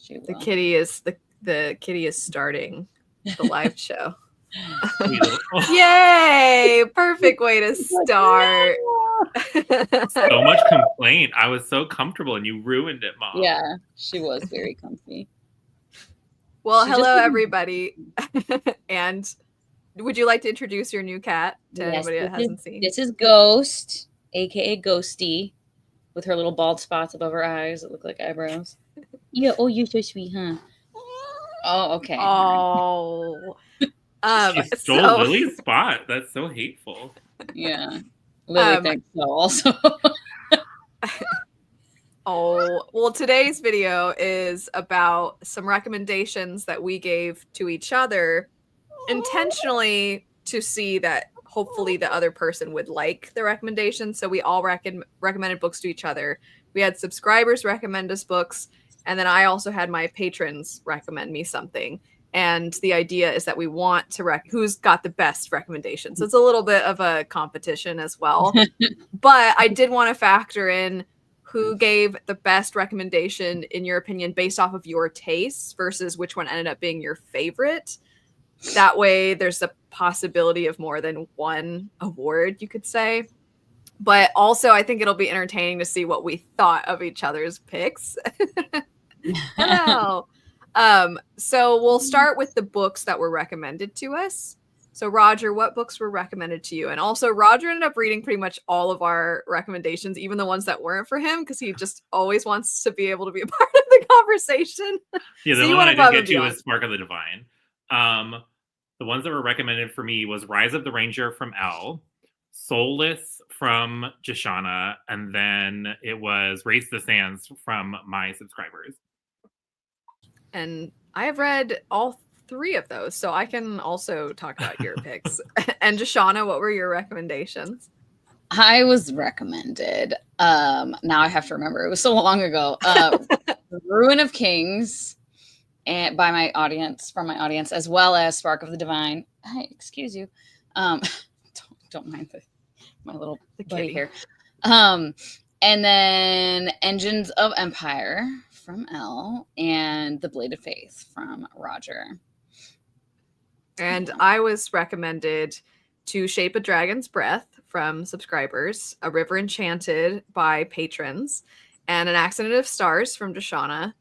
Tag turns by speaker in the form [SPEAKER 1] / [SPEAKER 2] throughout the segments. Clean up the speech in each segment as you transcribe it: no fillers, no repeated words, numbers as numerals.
[SPEAKER 1] She will.
[SPEAKER 2] The kitty is starting the live show.
[SPEAKER 3] Oh.
[SPEAKER 2] Yay! Perfect way to start.
[SPEAKER 3] So much complaint. I was so comfortable and you ruined it, Mom.
[SPEAKER 1] Yeah, she was very comfy.
[SPEAKER 2] Well, hello everybody. And would you like to introduce your new cat to anybody that hasn't seen?
[SPEAKER 1] This is Ghost, aka Ghosty, with her little bald spots above her eyes that look like eyebrows. Yeah, oh, you're so sweet, huh? Oh, okay.
[SPEAKER 2] Oh.
[SPEAKER 3] She stole Lily's spot. That's so hateful.
[SPEAKER 1] Yeah. Lily thinks so also.
[SPEAKER 2] Oh, well, today's video is about some recommendations that we gave to each other intentionally to see that hopefully the other person would like the recommendation. So we all recommended books to each other. We had subscribers recommend us books, and then I also had my patrons recommend me something. And the idea is that we want to who's got the best recommendations. So it's a little bit of a competition as well. But I did want to factor in who gave the best recommendation, in your opinion, based off of your tastes versus which one ended up being your favorite. That way there's a possibility of more than one award, you could say. But also, I think it'll be entertaining to see what we thought of each other's picks. Hello. So we'll start with the books that were recommended to us. So Roger, what books were recommended to you? And also Roger ended up reading pretty much all of our recommendations, even the ones that weren't for him, because he just always wants to be able to be a part of the conversation.
[SPEAKER 3] Yeah, the
[SPEAKER 2] So
[SPEAKER 3] one I didn't get to was Spark of the Divine. The ones that were recommended for me was Rise of the Ranger from Elle, Soulless from Joanna, and then it was Race the Sands from my subscribers.
[SPEAKER 2] And I have read all three of those, so I can also talk about your picks. And Joanna, what were your recommendations?
[SPEAKER 1] I was recommended, now I have to remember, it was so long ago, Ruin of Kings, and from my audience, as well as Spark of the Divine. Hi, excuse you. Don't mind my little buddy here. And then Engines of Empire from Elle, and The Blade of Faith from Roger.
[SPEAKER 2] And I was recommended To Shape a Dragon's Breath from subscribers, A River Enchanted by patrons, and An Accident of Stars from Joanna,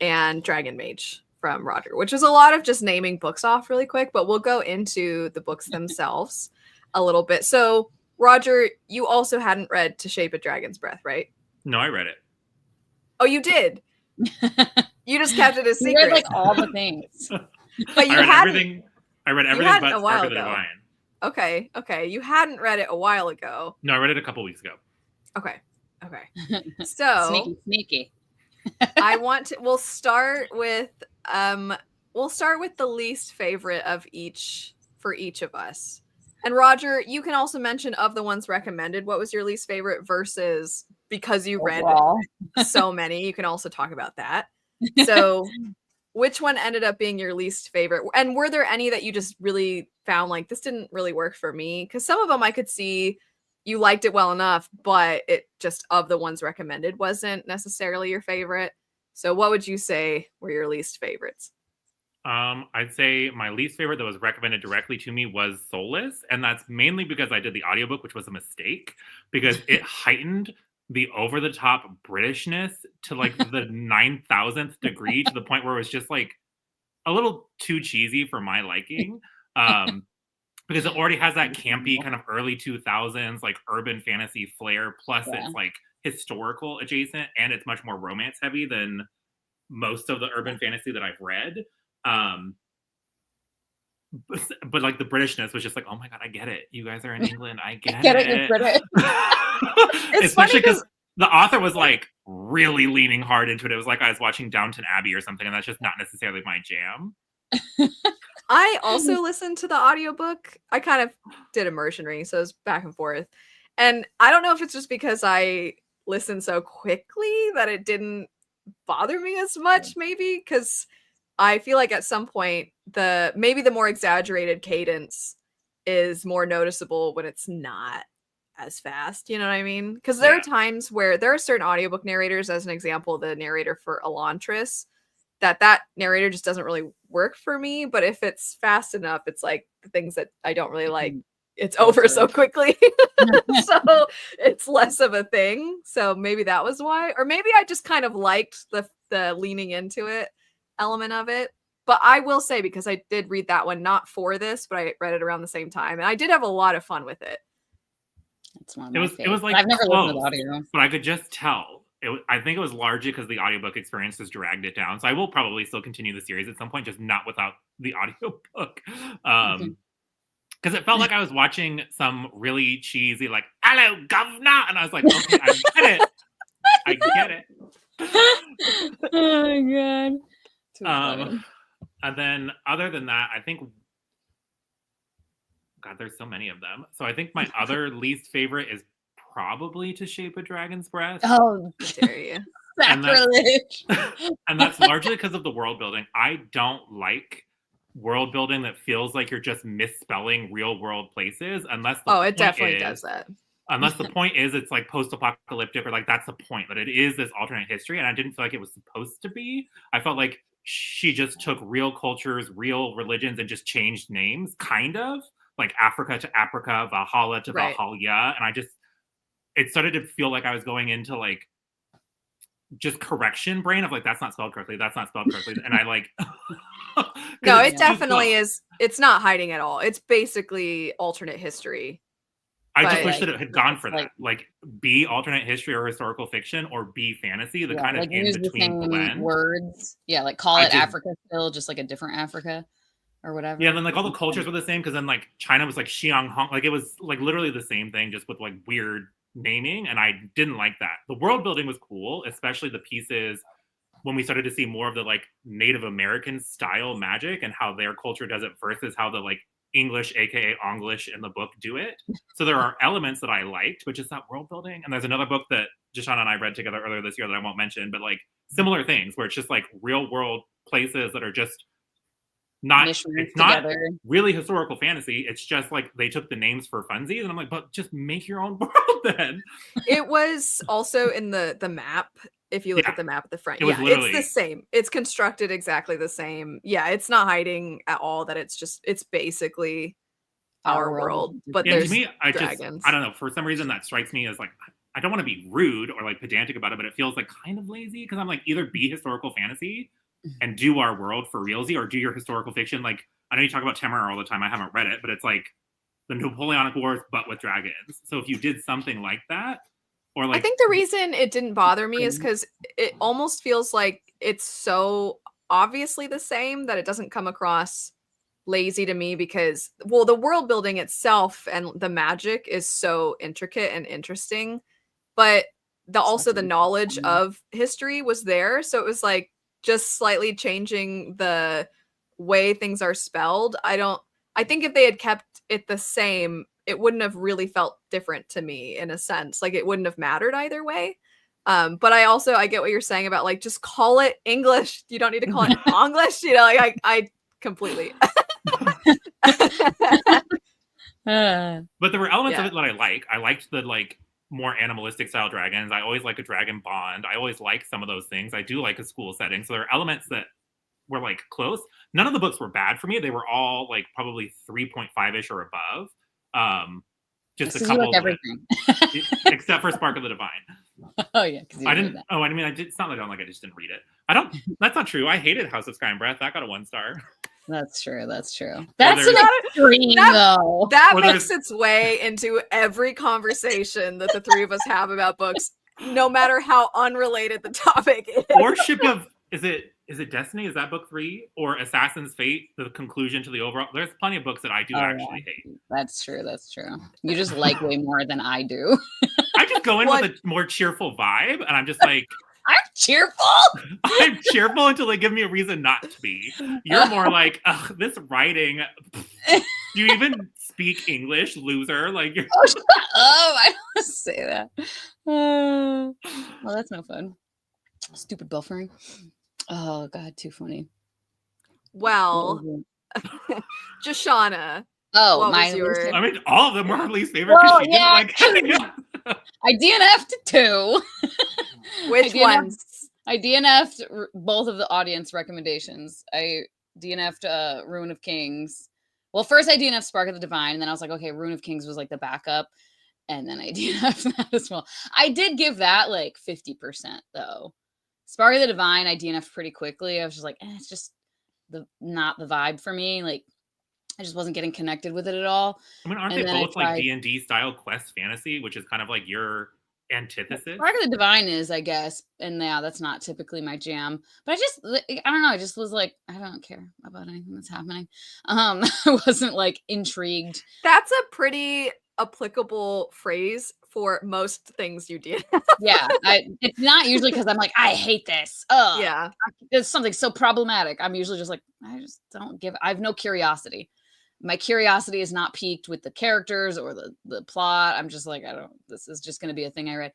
[SPEAKER 2] and Dragon Mage from Roger, which is a lot of just naming books off really quick, but we'll go into the books themselves a little bit. So, Roger, you also hadn't read To Shape a Dragon's Breath, right?
[SPEAKER 3] No, I read it.
[SPEAKER 2] Oh, you did? You just kept it a secret.
[SPEAKER 1] You read like all the things.
[SPEAKER 2] But you hadn't.
[SPEAKER 3] I read everything but Spark of the Divine.
[SPEAKER 2] Okay. You hadn't read it a while ago.
[SPEAKER 3] No, I read it a couple weeks ago.
[SPEAKER 2] Okay. So
[SPEAKER 1] sneaky.
[SPEAKER 2] We'll start with the least favorite of each for each of us. And Roger, you can also mention of the ones recommended, what was your least favorite versus, because you read so many, you can also talk about that. So which one ended up being your least favorite? And were there any that you just really found like, this didn't really work for me? Because some of them I could see you liked it well enough, but it just, of the ones recommended, wasn't necessarily your favorite. So what would you say were your least favorites?
[SPEAKER 3] I'd say my least favorite that was recommended directly to me was Soulless. And that's mainly because I did the audiobook, which was a mistake, because it heightened the over-the-top Britishness to like the 9,000th degree, to the point where it was just like a little too cheesy for my liking. Because it already has that campy kind of early 2000s like urban fantasy flair, plus it's like historical adjacent, and it's much more romance heavy than most of the urban fantasy that I've read. But like the Britishness was just like, oh my god, I get it. You guys are in England. I get it.
[SPEAKER 1] You're British.
[SPEAKER 3] Especially because the author was like really leaning hard into it. It was like I was watching Downton Abbey or something, and that's just not necessarily my jam.
[SPEAKER 2] I also listened to the audiobook. I kind of did immersion reading, so it was back and forth. And I don't know if it's just because I listened so quickly that it didn't bother me as much, maybe, because I feel like at some point maybe the more exaggerated cadence is more noticeable when it's not as fast. You know what I mean? Because there are times where there are certain audiobook narrators, as an example, the narrator for Elantris, that narrator just doesn't really work for me. But if it's fast enough, it's like the things that I don't really like, it's over so quickly. So it's less of a thing. So maybe that was why. Or maybe I just kind of liked the leaning into it element of it. But I will say, because I did read that one, not for this, but I read it around the same time, and I did have a lot of fun with it.
[SPEAKER 1] It's one of my
[SPEAKER 3] it was like
[SPEAKER 1] I've never
[SPEAKER 3] close,
[SPEAKER 1] listened to the audio.
[SPEAKER 3] but I could just tell. I think it was largely because the audiobook experience just dragged it down. So I will probably still continue the series at some point, just not without the audiobook. Because it felt like I was watching some really cheesy, like, hello, governor. And I was like, okay, I get it. I get it.
[SPEAKER 1] Oh my God. Too funny.
[SPEAKER 3] And then other than that, I think, God, there's so many of them. So I think my other least favorite is probably To Shape a Dragon's Breath.
[SPEAKER 1] Oh,
[SPEAKER 2] dare you.
[SPEAKER 1] Sacrilege.
[SPEAKER 3] And that's largely because of the world building. I don't like world building that feels like you're just misspelling real world places unless
[SPEAKER 2] it definitely does that.
[SPEAKER 3] Unless the point is it's like post-apocalyptic, or like that's the point, that it is this alternate history, and I didn't feel like it was supposed to be. I felt like she just took real cultures, real religions, and just changed names, kind of like Africa to Africa, Valhalla to Valhalla, and it started to feel like I was going into like just correction brain of like, that's not spelled correctly, and I like
[SPEAKER 2] no, it definitely is. It's not hiding at all. It's basically alternate history.
[SPEAKER 3] I just wish that it had gone for that. Like, be alternate history or historical fiction, or be fantasy, the kind of like in between blend.
[SPEAKER 1] Words. Yeah, like call it Africa still, just like a different Africa or whatever.
[SPEAKER 3] Yeah, and then like all the cultures were the same, because then like China was like Xiang Hong, like it was like literally the same thing, just with like weird naming, and I didn't like that. The world building was cool, especially the pieces when we started to see more of the like Native American style magic and how their culture does it versus how the like English, aka English, in the book do it. So there are elements that I liked, which is that world building. And there's another book that Joanna and I read together earlier this year that I won't mention, but like similar things where it's just like real world places that are just not, it's not really historical fantasy. It's just like they took the names for funsies, and I'm like, but just make your own world then.
[SPEAKER 2] It was also in the map. If you look at the map at the front, it's the same. It's constructed exactly the same. Yeah, it's not hiding at all that it's basically our world. But there's
[SPEAKER 3] to me,
[SPEAKER 2] dragons.
[SPEAKER 3] I don't know. For some reason, that strikes me as like, I don't want to be rude or like pedantic about it, but it feels like kind of lazy, because I'm like, either be historical fantasy and do our world for realsy, or do your historical fiction. Like, I know you talk about Tamara all the time. I haven't read it, but it's like the Napoleonic Wars, but with dragons. So if you did something like that. Or like,
[SPEAKER 2] I think the reason it didn't bother me is because it almost feels like it's so obviously the same that it doesn't come across lazy to me, because, well, the world building itself and the magic is so intricate and interesting, but also the knowledge of history was there. So it was like just slightly changing the way things are spelled. I think if they had kept it the same, it wouldn't have really felt different to me, in a sense. Like, it wouldn't have mattered either way. But I get what you're saying about like, just call it English. You don't need to call it English. You know, like I completely.
[SPEAKER 3] But there were elements of it that I like. I liked the like more animalistic style dragons. I always like a dragon bond. I always like some of those things. I do like a school setting. So there are elements that were like close. None of the books were bad for me. They were all like probably 3.5-ish or above. Just a couple,
[SPEAKER 1] everything
[SPEAKER 3] except for Spark of the Divine.
[SPEAKER 1] Oh yeah,
[SPEAKER 3] I didn't. Oh, I mean, it's not that I don't like it. I just didn't read it. I don't. That's not true. I hated House of Sky and Breath. That got a 1 star.
[SPEAKER 1] That's true. That's an extreme, though.
[SPEAKER 2] That makes its way into every conversation that the three of us have about books, no matter how unrelated the topic is.
[SPEAKER 3] Or Ship of is it Destiny? Is that book 3? Or Assassin's Fate? The conclusion to the overall. There's plenty of books that I do actually hate.
[SPEAKER 1] That's true. You just like way more than I do.
[SPEAKER 3] I just go in with a more cheerful vibe, and I'm just like,
[SPEAKER 1] I'm cheerful.
[SPEAKER 3] I'm cheerful until they give me a reason not to be. You're more like, ugh, this writing. Do you even speak English, loser? Like, you're.
[SPEAKER 1] Oh, shut up! I don't say that. Well, that's no fun. Stupid buffering. Oh God, too funny.
[SPEAKER 2] well, Joanna.
[SPEAKER 1] Oh,
[SPEAKER 2] what
[SPEAKER 1] my
[SPEAKER 2] was yours?
[SPEAKER 3] I mean, all of them were her least favorite.
[SPEAKER 1] Well,
[SPEAKER 3] She
[SPEAKER 1] yeah,
[SPEAKER 3] didn't like
[SPEAKER 1] I DNF'd 2.
[SPEAKER 2] Which ones?
[SPEAKER 1] I DNF'd both of the audience recommendations. I DNF'd Ruin of Kings. Well, first I DNF'd Spark of the Divine, and then I was like, okay, Ruin of Kings was like the backup, and then I DNF'd that as well. I did give that like 50% though. Spark of the Divine, I DNF'd pretty quickly. I was just like, it's just not the vibe for me. Like, I just wasn't getting connected with it at all.
[SPEAKER 3] I mean, aren't
[SPEAKER 1] And
[SPEAKER 3] they
[SPEAKER 1] then I
[SPEAKER 3] both like
[SPEAKER 1] tried
[SPEAKER 3] D&D style quest fantasy, which is kind of like your antithesis?
[SPEAKER 1] Spark of the Divine is, I guess, and yeah, that's not typically my jam. But I don't know. I just was like, I don't care about anything that's happening. I wasn't like intrigued.
[SPEAKER 2] That's a pretty applicable phrase for most things you did.
[SPEAKER 1] Yeah, it's not usually because I'm like, I hate this. Oh,
[SPEAKER 2] Yeah,
[SPEAKER 1] there's something so problematic. I'm usually just like, I just don't give. I have no curiosity. My curiosity is not piqued with the characters or the plot. I'm just like, this is just going to be a thing I read.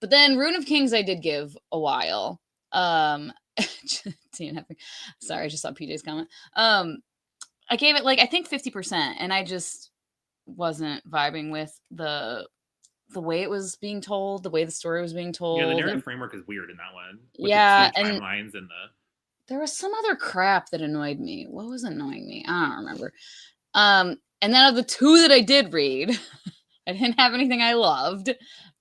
[SPEAKER 1] But then Rune of Kings I did give a while. Sorry, I just saw PJ's comment. I gave it like, I think 50%, and I just wasn't vibing with the way it was being told, the way the story was being told.
[SPEAKER 3] Yeah, the narrative framework is weird in that one. With
[SPEAKER 1] yeah,
[SPEAKER 3] the two
[SPEAKER 1] and
[SPEAKER 3] timelines and the
[SPEAKER 1] there was some other crap that annoyed me. What was annoying me? I don't remember. And then of the two that I did read, I didn't have anything I loved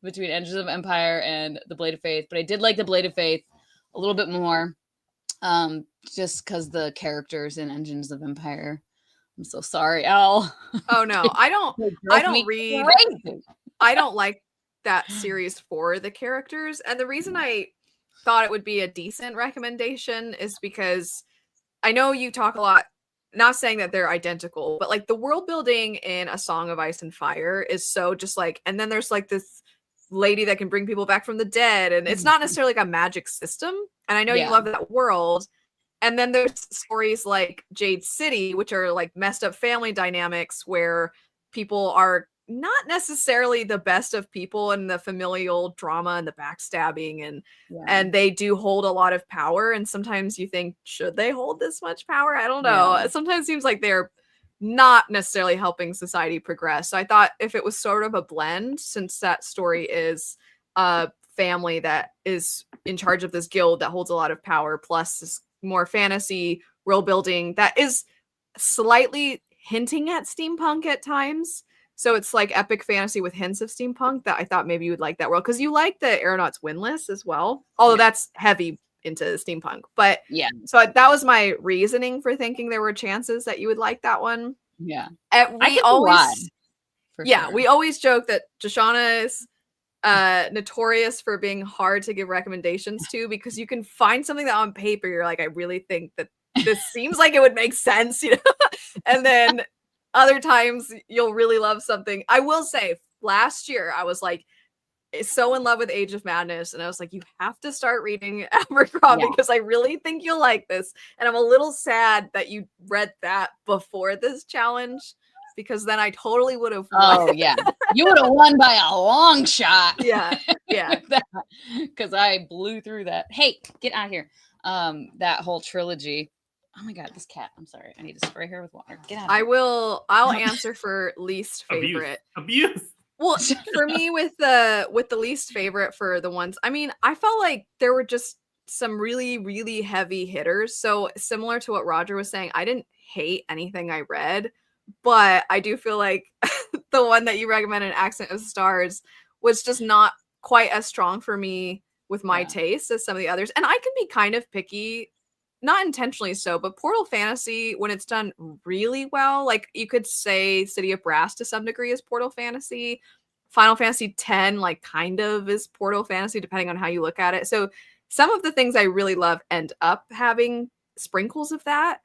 [SPEAKER 1] between Engines of Empire and The Blade of Faith, but I did like The Blade of Faith a little bit more, just because the characters in Engines of Empire. I'm so sorry, Al.
[SPEAKER 2] Oh no, I don't read.
[SPEAKER 1] Crazy.
[SPEAKER 2] I don't like that series for the characters, and the reason I thought it would be a decent recommendation is because I know you talk a lot. Not saying that they're identical, but like the world building in A Song of Ice and Fire is so just like, and then there's like this lady that can bring people back from the dead, and it's not necessarily like a magic system. And I know you love that world. And then there's stories like Jade City, which are like messed up family dynamics where people are not necessarily the best of people, and the familial drama and the backstabbing, and they do hold a lot of power, and sometimes you think, should they hold this much power? I don't know. It sometimes seems like they're not necessarily helping society progress. So I thought if it was sort of a blend, since that story is a family that is in charge of this guild that holds a lot of power, plus this more fantasy world building that is slightly hinting at steampunk at times. So it's like epic fantasy with hints of steampunk, that I thought maybe you would like that world, because you like the Aeronauts Windless as well, although that's heavy into steampunk. But so that was my reasoning for thinking there were chances that you would like that one.
[SPEAKER 1] Yeah,
[SPEAKER 2] we always we always joke that Joanna is notorious for being hard to give recommendations to, because you can find something that on paper you're like, I really think that this seems like it would make sense, you know, and then other times you'll really love something. I will say, last year I was like so in love with Age of Madness, and I was like, you have to start reading Abercrombie because I really think you'll like this. And I'm a little sad that you read that before this challenge, because then I totally would have won.
[SPEAKER 1] Oh yeah, you would have won by a long shot.
[SPEAKER 2] Yeah
[SPEAKER 1] because I blew through that. Hey, get out of here. That whole trilogy. Oh my god, this cat. I'm sorry. I need to spray her with water. Get out of here.
[SPEAKER 2] I'll answer for least favorite.
[SPEAKER 3] Abuse.
[SPEAKER 2] Well, for me, with the least favorite for the ones, I mean, I felt like there were just some really, really heavy hitters. So similar to what Roger was saying, I didn't hate anything I read, but I do feel like the one that you recommended, Accent of Stars, was just not quite as strong for me with my taste as some of the others. And I can be kind of picky, not intentionally so, but Portal Fantasy, when it's done really well, like you could say City of Brass to some degree is Portal Fantasy. Final Fantasy X like kind of is Portal Fantasy, depending on how you look at it. So some of the things I really love end up having sprinkles of that.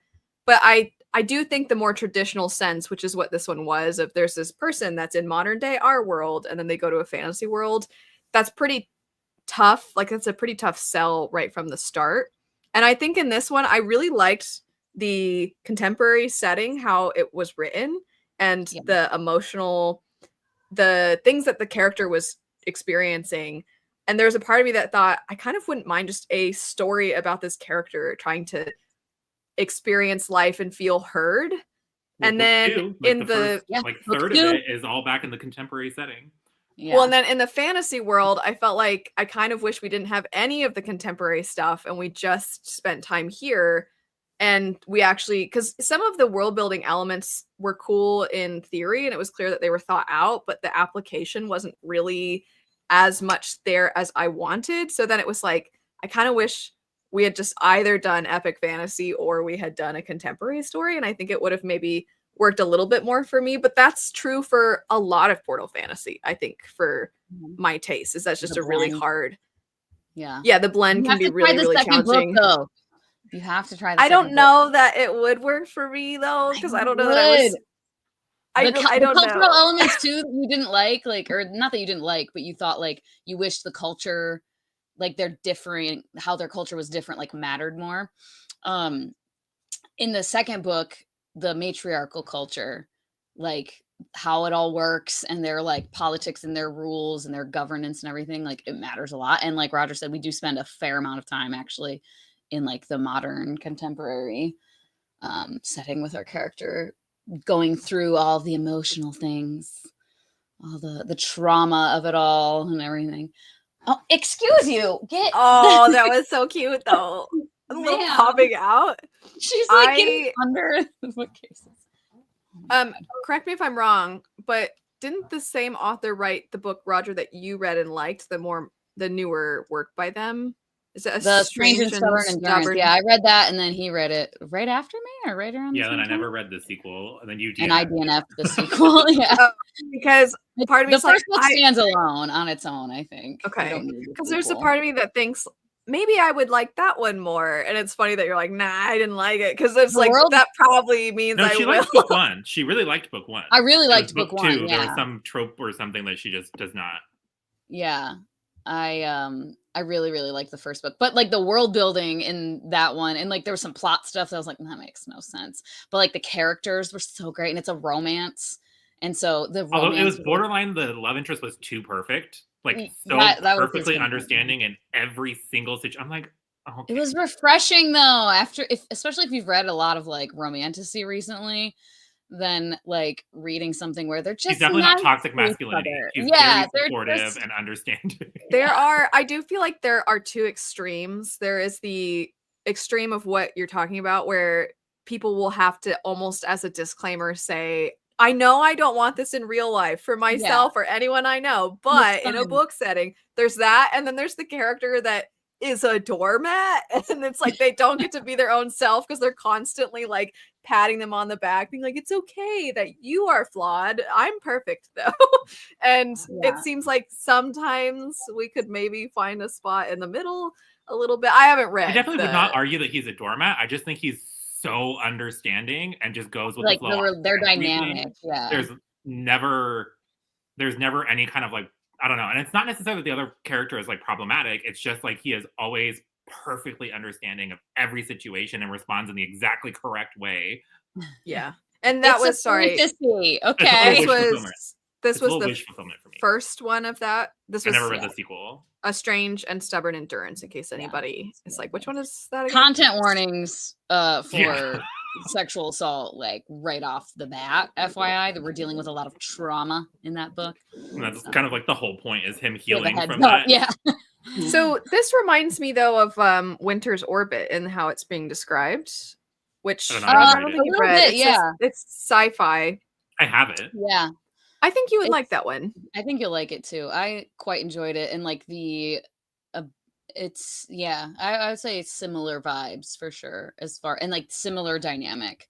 [SPEAKER 2] But I do think the more traditional sense, which is what this one was, of there's this person that's in modern day our world, and then they go to a fantasy world, that's pretty tough. Like that's a pretty tough sell right from the start. And I think in this one, I really liked the contemporary setting, how it was written, and the emotional, the things that the character was experiencing. And there's a part of me that thought, I kind of wouldn't mind just a story about this character trying to experience life and feel heard.
[SPEAKER 3] Well,
[SPEAKER 2] and then
[SPEAKER 3] in the first, third of it is all back in the contemporary setting.
[SPEAKER 1] Yeah.
[SPEAKER 2] Well, and then in the fantasy world, I felt like I kind of wish we didn't have any of the contemporary stuff and we just spent time here. And we actually, because some of the world building elements were cool in theory and it was clear that they were thought out, but the application wasn't really as much there as I wanted. So then it was like, I kind of wish we had just either done epic fantasy or we had done a contemporary story. And I think it would have maybe worked a little bit more for me, but that's true for a lot of Portal fantasy. I think for my taste is that's just
[SPEAKER 1] The
[SPEAKER 2] a really
[SPEAKER 1] blend.
[SPEAKER 2] hard.
[SPEAKER 1] Yeah.
[SPEAKER 2] Yeah, the blend
[SPEAKER 1] You
[SPEAKER 2] can
[SPEAKER 1] have
[SPEAKER 2] be
[SPEAKER 1] to try
[SPEAKER 2] really,
[SPEAKER 1] the
[SPEAKER 2] really
[SPEAKER 1] second book,
[SPEAKER 2] challenging.
[SPEAKER 1] though. You have to try the
[SPEAKER 2] I
[SPEAKER 1] second
[SPEAKER 2] don't
[SPEAKER 1] book.
[SPEAKER 2] know that it would work for me though, because I don't know that I was. I don't
[SPEAKER 1] the cultural
[SPEAKER 2] know.
[SPEAKER 1] elements too that you didn't like, or not that you didn't like, but you thought like you wished the culture, like they're different, how their culture was different, like mattered more. In the second book, the matriarchal culture, like how it all works and their like politics and their rules and their governance and everything, like it matters a lot. And like Roger said, we do spend a fair amount of time actually in like the modern contemporary setting with our character, going through all the emotional things, all the trauma of it all and everything. Oh, excuse you. Get
[SPEAKER 2] Oh, that was so cute though. A little popping out.
[SPEAKER 1] She's like getting under the bookcases.
[SPEAKER 2] Correct me if I'm wrong, but didn't the same author write the book, Roger, that you read and liked, the newer work by them? Is it
[SPEAKER 1] The Strange and Stubborn Endurance? Yeah, I read that, and then he read it right after me, or right around.
[SPEAKER 3] Yeah, then I never read the sequel, and then you
[SPEAKER 1] and I DNF'd the sequel. Yeah,
[SPEAKER 2] because part of me
[SPEAKER 1] the first book stands alone on its own. I think.
[SPEAKER 2] Okay, because there's a part of me that thinks maybe I would like that one more, and it's funny that you're like, nah, I didn't like it, because it's like that probably means I
[SPEAKER 3] will. She liked book one. She really liked book one.
[SPEAKER 1] I really liked book one.
[SPEAKER 3] Two,
[SPEAKER 1] yeah.
[SPEAKER 3] There was some trope or something that she just does not.
[SPEAKER 1] Yeah, I really, really liked the first book, but like the world building in that one, and like there was some plot stuff that I was like, that makes no sense. But like the characters were so great, and it's a romance, and so
[SPEAKER 3] although it was borderline, the love interest was too perfect, like so that perfectly understanding in every single situation. I'm like, okay.
[SPEAKER 1] It was refreshing though, especially if you've read a lot of like romantasy recently. Than like reading something where they're just
[SPEAKER 3] he's definitely not toxic masculinity. He's very supportive and understanding.
[SPEAKER 2] I do feel like there are two extremes. There is the extreme of what you're talking about, where people will have to almost as a disclaimer say, I know I don't want this in real life for myself or anyone I know, but in a book setting, there's that. And then there's the character that is a doormat, and it's like they don't get to be their own self because they're constantly like patting them on the back, being like, it's okay that you are flawed, I'm perfect though. And it seems like sometimes we could maybe find a spot in the middle a little bit. I haven't read.
[SPEAKER 3] I definitely would not argue that he's a doormat. I just think he's so understanding and just goes with
[SPEAKER 1] like
[SPEAKER 3] the flow.
[SPEAKER 1] They're dynamic. Yeah,
[SPEAKER 3] there's never any kind of like, I don't know. And it's not necessarily that the other character is like problematic. It's just like he is always perfectly understanding of every situation and responds in the exactly correct way.
[SPEAKER 2] Yeah. And that was
[SPEAKER 1] fantasy.
[SPEAKER 2] Okay. This was
[SPEAKER 3] wish fulfillment for me.
[SPEAKER 2] First one of that.
[SPEAKER 3] I never read the sequel.
[SPEAKER 2] A Strange and Stubborn Endurance, in case anybody is like, which one is that again?
[SPEAKER 1] Content warnings for sexual assault, like right off the bat, FYI, that we're dealing with a lot of trauma in that book.
[SPEAKER 3] And that's kind of like the whole point, is him healing from that.
[SPEAKER 1] Yeah.
[SPEAKER 2] So this reminds me though of Winter's Orbit and how it's being described, which
[SPEAKER 3] I don't
[SPEAKER 1] think you've read.
[SPEAKER 2] It's sci-fi.
[SPEAKER 3] I have it.
[SPEAKER 1] Yeah.
[SPEAKER 2] I think you would like that one.
[SPEAKER 1] I think you'll like it too. I quite enjoyed it, and like it's I would say it's similar vibes for sure, and like similar dynamic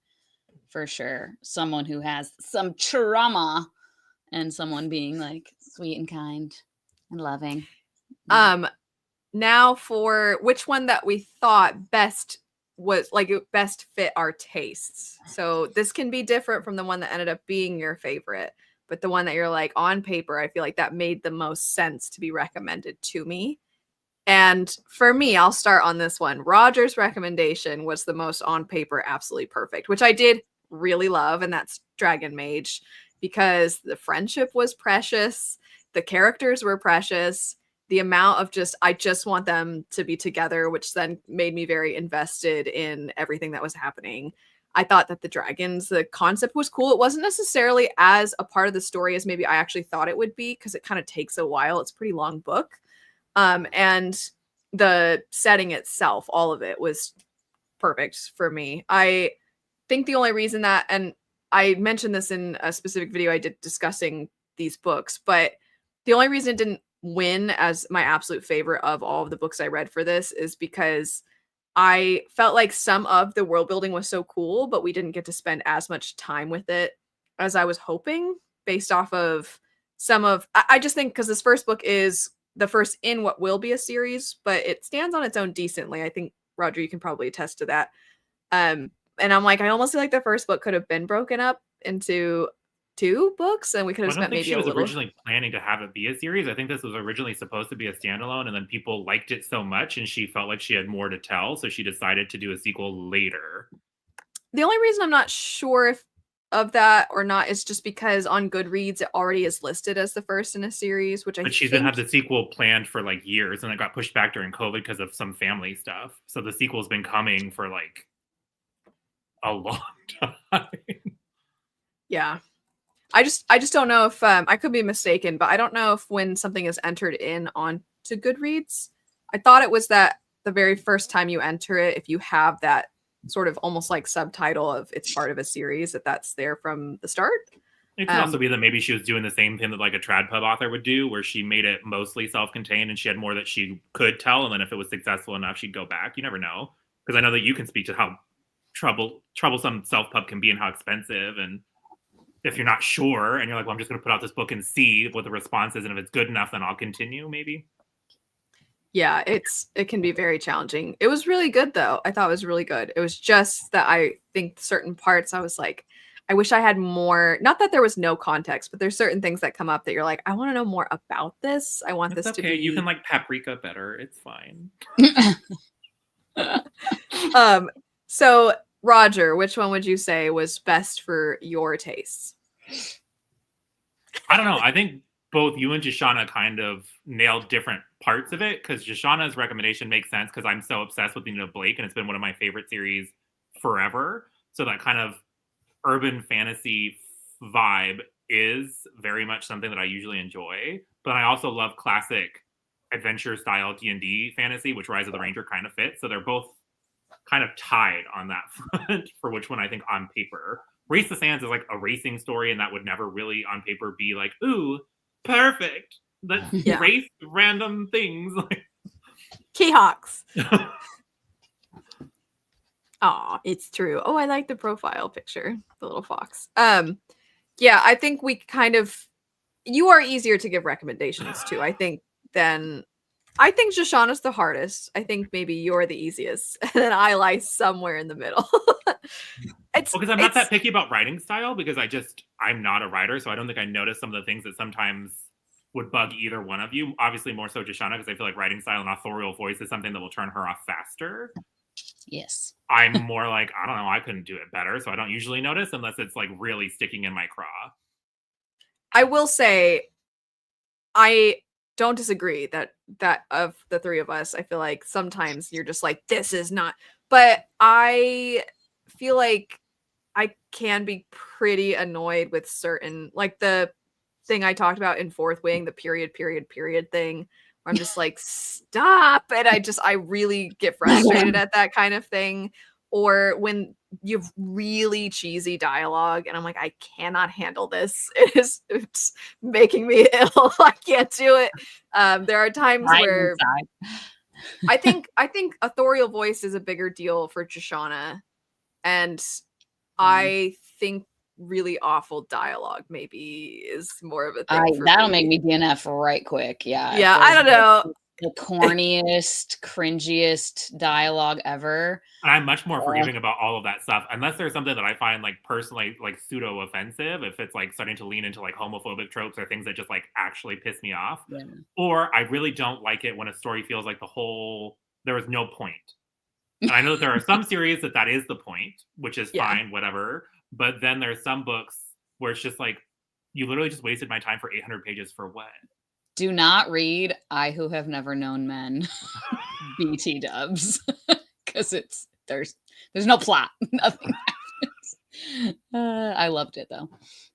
[SPEAKER 1] for sure. Someone who has some trauma and someone being like sweet and kind and loving.
[SPEAKER 2] Now for which one that we thought best was like it best fit our tastes. So this can be different from the one that ended up being your favorite, but the one that you're like on paper, I feel like that made the most sense to be recommended to me. And for me, I'll start on this one. Roger's recommendation was the most on paper, absolutely perfect, which I did really love. And that's Dragon Mage, because the friendship was precious. The characters were precious. The amount of I just want them to be together, which then made me very invested in everything that was happening. I thought that the dragons, the concept was cool. It wasn't necessarily as a part of the story as maybe I actually thought it would be, because it kind of takes a while. It's a pretty long book. And the setting itself, all of it was perfect for me. I think the only reason that, and I mentioned this in a specific video I did discussing these books, but the only reason it didn't win as my absolute favorite of all of the books I read for this is because I felt like some of the world building was so cool, but we didn't get to spend as much time with it as I was hoping, based off of some of, I just think because this first book is the first in what will be a series, but it stands on its own decently. I think, Roger, you can probably attest to that. And I'm like, I almost feel like the first book could have been broken up into 2 books, and we could have
[SPEAKER 3] I don't
[SPEAKER 2] spent
[SPEAKER 3] think
[SPEAKER 2] maybe
[SPEAKER 3] she
[SPEAKER 2] a
[SPEAKER 3] was
[SPEAKER 2] little.
[SPEAKER 3] originally planning to have it be a series. I think this was originally supposed to be a standalone, and then people liked it so much, and she felt like she had more to tell, so she decided to do a sequel later.
[SPEAKER 2] The only reason I'm not sure if of that or not is just because on Goodreads it already is listed as the first in a series, which I
[SPEAKER 3] But she's
[SPEAKER 2] think
[SPEAKER 3] been had the sequel planned for like years, and it got pushed back during COVID because of some family stuff. So the sequel's been coming for like a long time.
[SPEAKER 2] yeah. I just don't know if I could be mistaken, but I don't know if when something is entered in on to Goodreads, I thought it was that the very first time you enter it, if you have that sort of almost like subtitle of it's part of a series, that's there from the start.
[SPEAKER 3] It could also be that maybe she was doing the same thing that like a trad pub author would do, where she made it mostly self-contained and she had more that she could tell, and then if it was successful enough, she'd go back. You never know, because I know that you can speak to how troublesome self-pub can be and how expensive, and if you're not sure and you're like, well, I'm just going to put out this book and see what the response is, and if it's good enough, then I'll continue maybe.
[SPEAKER 2] Yeah, it can be very challenging. It was really good though. I thought it was really good. It was just that I think certain parts I was like, I wish I had more, not that there was no context, but there's certain things that come up that you're like, I want to know more about this. I want
[SPEAKER 3] It's
[SPEAKER 2] this to
[SPEAKER 3] okay.
[SPEAKER 2] be.
[SPEAKER 3] You can like paprika better. It's fine.
[SPEAKER 2] So Roger, which one would you say was best for your tastes?
[SPEAKER 3] I don't know. I think both you and Joshana kind of nailed different parts of it, because Joshana's recommendation makes sense because I'm so obsessed with Nina Blake and it's been one of my favorite series forever. So that kind of urban fantasy vibe is very much something that I usually enjoy. But I also love classic adventure style D&D fantasy, which Rise of the Ranger kind of fits. So they're both kind of tied on that front for which one I think on paper. Race the Sands is like a racing story, and that would never really on paper be like, ooh, perfect. Let's race random things.
[SPEAKER 2] Keyhawks. Oh, it's true. Oh, I like the profile picture, the little fox. Yeah, I think we kind of, you are easier to give recommendations to, I think, than, I think Joshana's the hardest. I think maybe you're the easiest, and then I lie somewhere in the middle.
[SPEAKER 3] Because I'm not that picky about writing style, because I'm not a writer, so I don't think I notice some of the things that sometimes would bug either one of you. Obviously more so Joshana, because I feel like writing style and authorial voice is something that will turn her off faster.
[SPEAKER 1] Yes.
[SPEAKER 3] I'm more like, I don't know, I couldn't do it better, so I don't usually notice unless it's like really sticking in my craw.
[SPEAKER 2] I will say, I don't disagree that of the three of us, I feel like sometimes you're just like, this is not, but I feel like I can be pretty annoyed with certain, like the thing I talked about in Fourth Wing, the period thing, where I'm just like, stop. And I really get frustrated at that kind of thing. Or when you have really cheesy dialogue and I'm like, I cannot handle this. It's making me ill. I can't do it. There are times where I think authorial voice is a bigger deal for Joshana. And I think really awful dialogue maybe is more of a thing.
[SPEAKER 1] That'll make me DNF right quick. Yeah.
[SPEAKER 2] Yeah, I don't know.
[SPEAKER 1] The corniest, cringiest dialogue ever.
[SPEAKER 3] And I'm much more forgiving about all of that stuff, unless there's something that I find like personally like pseudo offensive. If it's like starting to lean into like homophobic tropes or things that just like actually piss me off, or I really don't like it when a story feels like there was no point. And I know that there are some series that is the point, which is fine, whatever. But then there's some books where it's just like, you literally just wasted my time for 800 pages for what?
[SPEAKER 1] Do not read I Who Have Never Known Men BT dubs, because there's no plot. Nothing happens. I loved it though.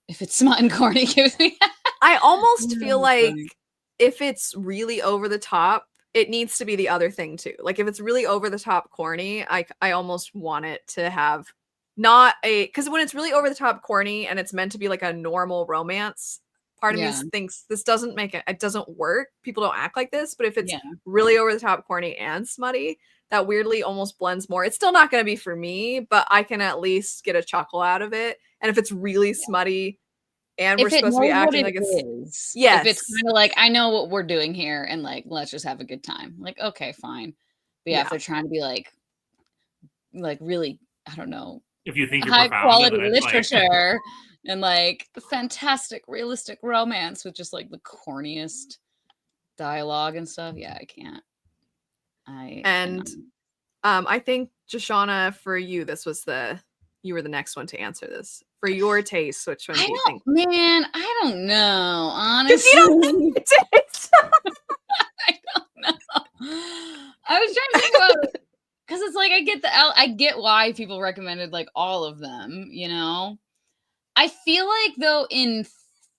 [SPEAKER 1] If it's smut and corny, gives me.
[SPEAKER 2] I almost feel like
[SPEAKER 1] funny.
[SPEAKER 2] if it's really over the top, it needs to be the other thing too. Like if it's really over the top corny, I almost want it to have not a, because when it's really over the top corny and it's meant to be like a normal romance, part of me
[SPEAKER 1] Yeah.
[SPEAKER 2] thinks this doesn't make it doesn't work. People don't act like this. But if it's
[SPEAKER 1] Yeah.
[SPEAKER 2] really over the top corny and smutty, that weirdly almost blends more. It's still not going to be for me, but I can at least get a chuckle out of it. And if it's really smutty and we're
[SPEAKER 1] If it
[SPEAKER 2] supposed to be
[SPEAKER 1] knows what
[SPEAKER 2] acting
[SPEAKER 1] it
[SPEAKER 2] like it's
[SPEAKER 1] is, if
[SPEAKER 2] yes,
[SPEAKER 1] it's kind of like, I know what we're doing here, and like, let's just have a good time. Like, okay, fine. But yeah, if
[SPEAKER 2] Yeah.
[SPEAKER 1] they're trying to be like really, I don't know,
[SPEAKER 3] If you think you're
[SPEAKER 1] high
[SPEAKER 3] profound,
[SPEAKER 1] quality
[SPEAKER 3] then it's like,
[SPEAKER 1] literature and like fantastic realistic romance with just like the corniest dialogue and stuff, yeah, I can't. I
[SPEAKER 2] And
[SPEAKER 1] cannot.
[SPEAKER 2] I think Joshana, for you, you were the next one to answer this. For your taste, which one do you think?
[SPEAKER 1] Man, I don't know,
[SPEAKER 2] Because
[SPEAKER 1] honestly.
[SPEAKER 2] you don't have a taste.
[SPEAKER 1] I don't know. I was trying to think about it because it's like I get why people recommended like all of them, you know. I feel like though in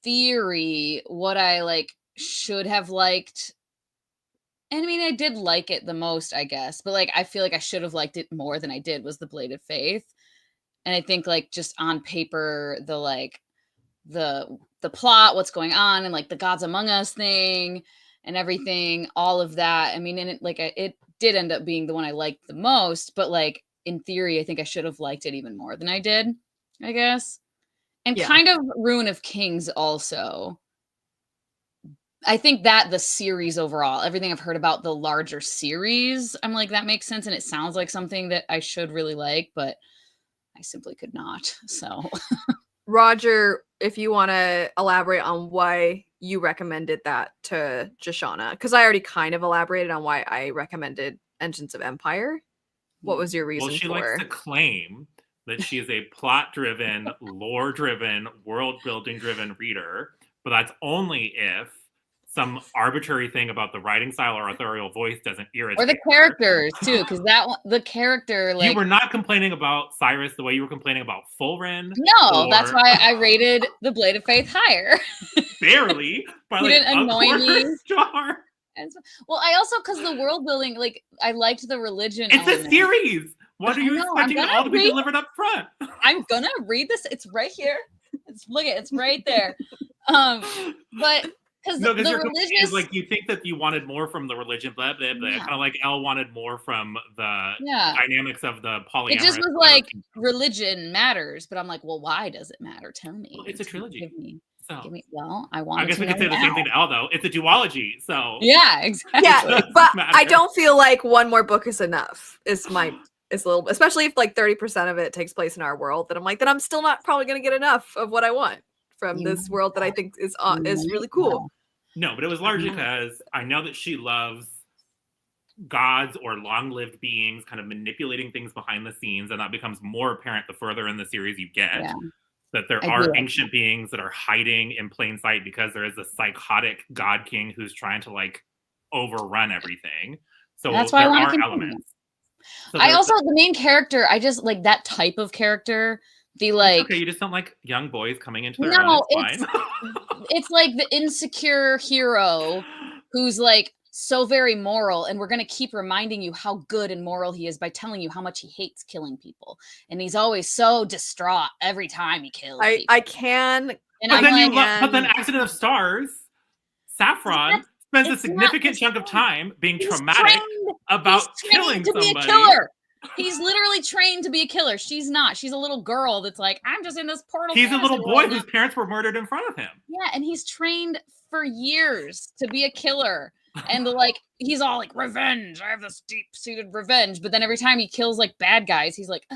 [SPEAKER 1] theory, what I like should have liked, and I mean I did like it the most, I guess, but like I feel like I should have liked it more than I did was the Blade of Faith. And I think like just on paper, the like the plot, what's going on, and like the Gods Among Us thing and everything, all of that. I mean, and it did end up being the one I liked the most, but like in theory, I think I should have liked it even more than I did, I guess. And
[SPEAKER 2] Yeah.
[SPEAKER 1] kind of Ruin of Kings also. I think that the series overall, everything I've heard about the larger series, I'm like, that makes sense. And it sounds like something that I should really like, but I simply could not. So
[SPEAKER 2] Roger, if you want to elaborate on why you recommended that to Joshana, because I already kind of elaborated on why I recommended Engines of Empire. What was your reason
[SPEAKER 3] well, she
[SPEAKER 2] for?
[SPEAKER 3] likes to claim that she is a plot-driven, lore-driven, world-building-driven reader, but that's only if some arbitrary thing about the writing style or authorial voice doesn't irritate
[SPEAKER 1] or the
[SPEAKER 3] her.
[SPEAKER 1] characters too, because that one, the character, like,
[SPEAKER 3] you were not complaining about Cyrus the way you were complaining about Fulren.
[SPEAKER 1] No, that's why I rated the Blade of Faith higher.
[SPEAKER 3] Barely, by
[SPEAKER 1] You
[SPEAKER 3] like
[SPEAKER 1] didn't
[SPEAKER 3] a
[SPEAKER 1] annoy
[SPEAKER 3] quarter
[SPEAKER 1] me.
[SPEAKER 3] star.
[SPEAKER 1] Well, I also, because the world building, like, I liked the religion.
[SPEAKER 3] It's
[SPEAKER 1] element.
[SPEAKER 3] a series. What are you
[SPEAKER 1] know, I'm
[SPEAKER 3] expecting it
[SPEAKER 1] gonna
[SPEAKER 3] all to be
[SPEAKER 1] read-
[SPEAKER 3] delivered up front?
[SPEAKER 1] I'm gonna read this. It's right here. It's right there. But because
[SPEAKER 3] No, because
[SPEAKER 1] the
[SPEAKER 3] your
[SPEAKER 1] religious
[SPEAKER 3] is like you think that you wanted more from the religion, blah blah blah.
[SPEAKER 1] Yeah.
[SPEAKER 3] Kind of like Elle wanted more from the
[SPEAKER 1] Yeah.
[SPEAKER 3] dynamics of the polyamorous.
[SPEAKER 1] It just was like religion matters, but I'm like, well, why does it matter? Tell me.
[SPEAKER 3] Well, it's a trilogy.
[SPEAKER 1] Give me.
[SPEAKER 3] So
[SPEAKER 1] Well, I want.
[SPEAKER 3] I guess we could say the same thing to Elle though. It's a duology, so
[SPEAKER 1] Yeah, exactly.
[SPEAKER 2] Yeah, but
[SPEAKER 3] matter.
[SPEAKER 2] I don't feel like one more book is enough. It's a little, especially if like 30% of it takes place in our world. That I'm like, then I'm still not probably going to get enough of what I want from this world that I think is really cool.
[SPEAKER 3] No, but it was largely because I know that she loves gods or long-lived beings kind of manipulating things behind the scenes, and that becomes more apparent the further in the series you get.
[SPEAKER 1] Yeah.
[SPEAKER 3] That there are ancient beings that are hiding in plain sight because there is a psychotic god king who's trying to like overrun everything. So
[SPEAKER 1] that's why
[SPEAKER 3] there
[SPEAKER 1] I
[SPEAKER 3] are elements. So
[SPEAKER 1] I also, the main character, I just like that type of character. The like,
[SPEAKER 3] okay, you just don't like young boys coming into their own. It's fine.
[SPEAKER 1] It's like the insecure hero who's like so very moral, and we're going to keep reminding you how good and moral he is by telling you how much he hates killing people, and he's always so distraught every time he kills people.
[SPEAKER 2] I can,
[SPEAKER 1] and
[SPEAKER 3] but
[SPEAKER 1] I'm
[SPEAKER 3] then
[SPEAKER 1] like,
[SPEAKER 3] but then Accident of Stars, Saffron spends a significant chunk of time being traumatic about killing somebody.
[SPEAKER 1] Be a killer. He's literally trained to be a killer. She's not. She's a little girl that's like, I'm just in this portal.
[SPEAKER 3] He's a little boy whose parents were murdered in front of him.
[SPEAKER 1] Yeah, and he's trained for years to be a killer. And like, he's all like, revenge. I have this deep-seated revenge. But then every time he kills like bad guys, he's like,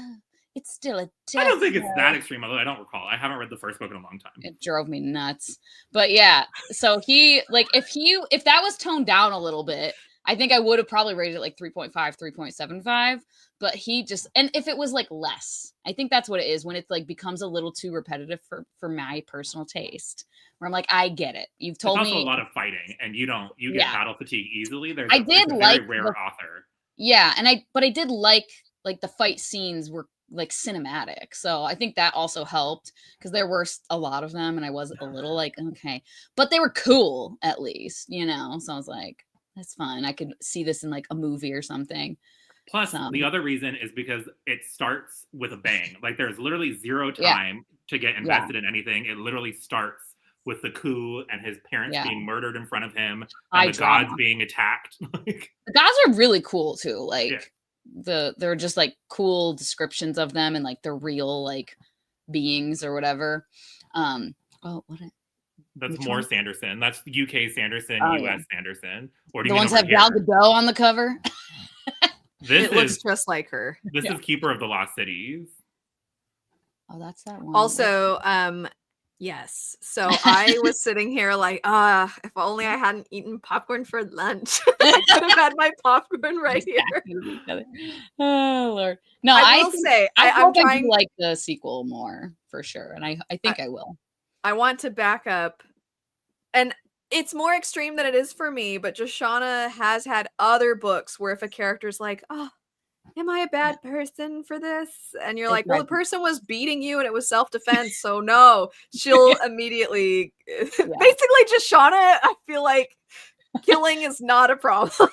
[SPEAKER 1] it's still a death.
[SPEAKER 3] I don't think it's that extreme, although I don't recall. I haven't read the first book in a long time.
[SPEAKER 1] It drove me nuts. But yeah, so he like, if that was toned down a little bit, I think I would have probably rated it like 3.5, 3.75. But he just, and if it was like less, I think that's what it is when it like becomes a little too repetitive for my personal taste. Where I'm like, I get it. You've told me
[SPEAKER 3] a lot of fighting, and you get battle fatigue easily. There's
[SPEAKER 1] I did
[SPEAKER 3] a
[SPEAKER 1] like
[SPEAKER 3] very rare author.
[SPEAKER 1] Yeah, but I did like the fight scenes were like cinematic. So I think that also helped because there were a lot of them and I was a little like, okay, but they were cool at least, you know? So I was like, that's fine. I could see this in like a movie or something.
[SPEAKER 3] Plus, the other reason is because it starts with a bang. Like there's literally zero time to get invested in anything. It literally starts with the coup and his parents being murdered in front of him and the gods being attacked.
[SPEAKER 1] The gods are really cool too. Like they're just like cool descriptions of them and like they're real like beings or whatever.
[SPEAKER 3] That's more Sanderson. That's UK Sanderson, US Sanderson. Or do
[SPEAKER 1] the
[SPEAKER 3] you
[SPEAKER 1] ones that have Gal Gadot on the cover?
[SPEAKER 2] It looks just like her.
[SPEAKER 3] This is Keeper of the Lost Cities.
[SPEAKER 1] Oh, that's that one.
[SPEAKER 2] Also, yes. So I was sitting here like, if only I hadn't eaten popcorn for lunch. I could have had my popcorn right here.
[SPEAKER 1] Oh Lord. No,
[SPEAKER 2] I will say I'm trying
[SPEAKER 1] to like the sequel more for sure. And I think I will.
[SPEAKER 2] I want to back up, and it's more extreme than it is for me, but Joanna has had other books where if a character's like, oh, am I a bad person for this? And you're like, well, the person was beating you and it was self-defense, so no. She'll immediately basically Joanna, I feel like killing is not a problem.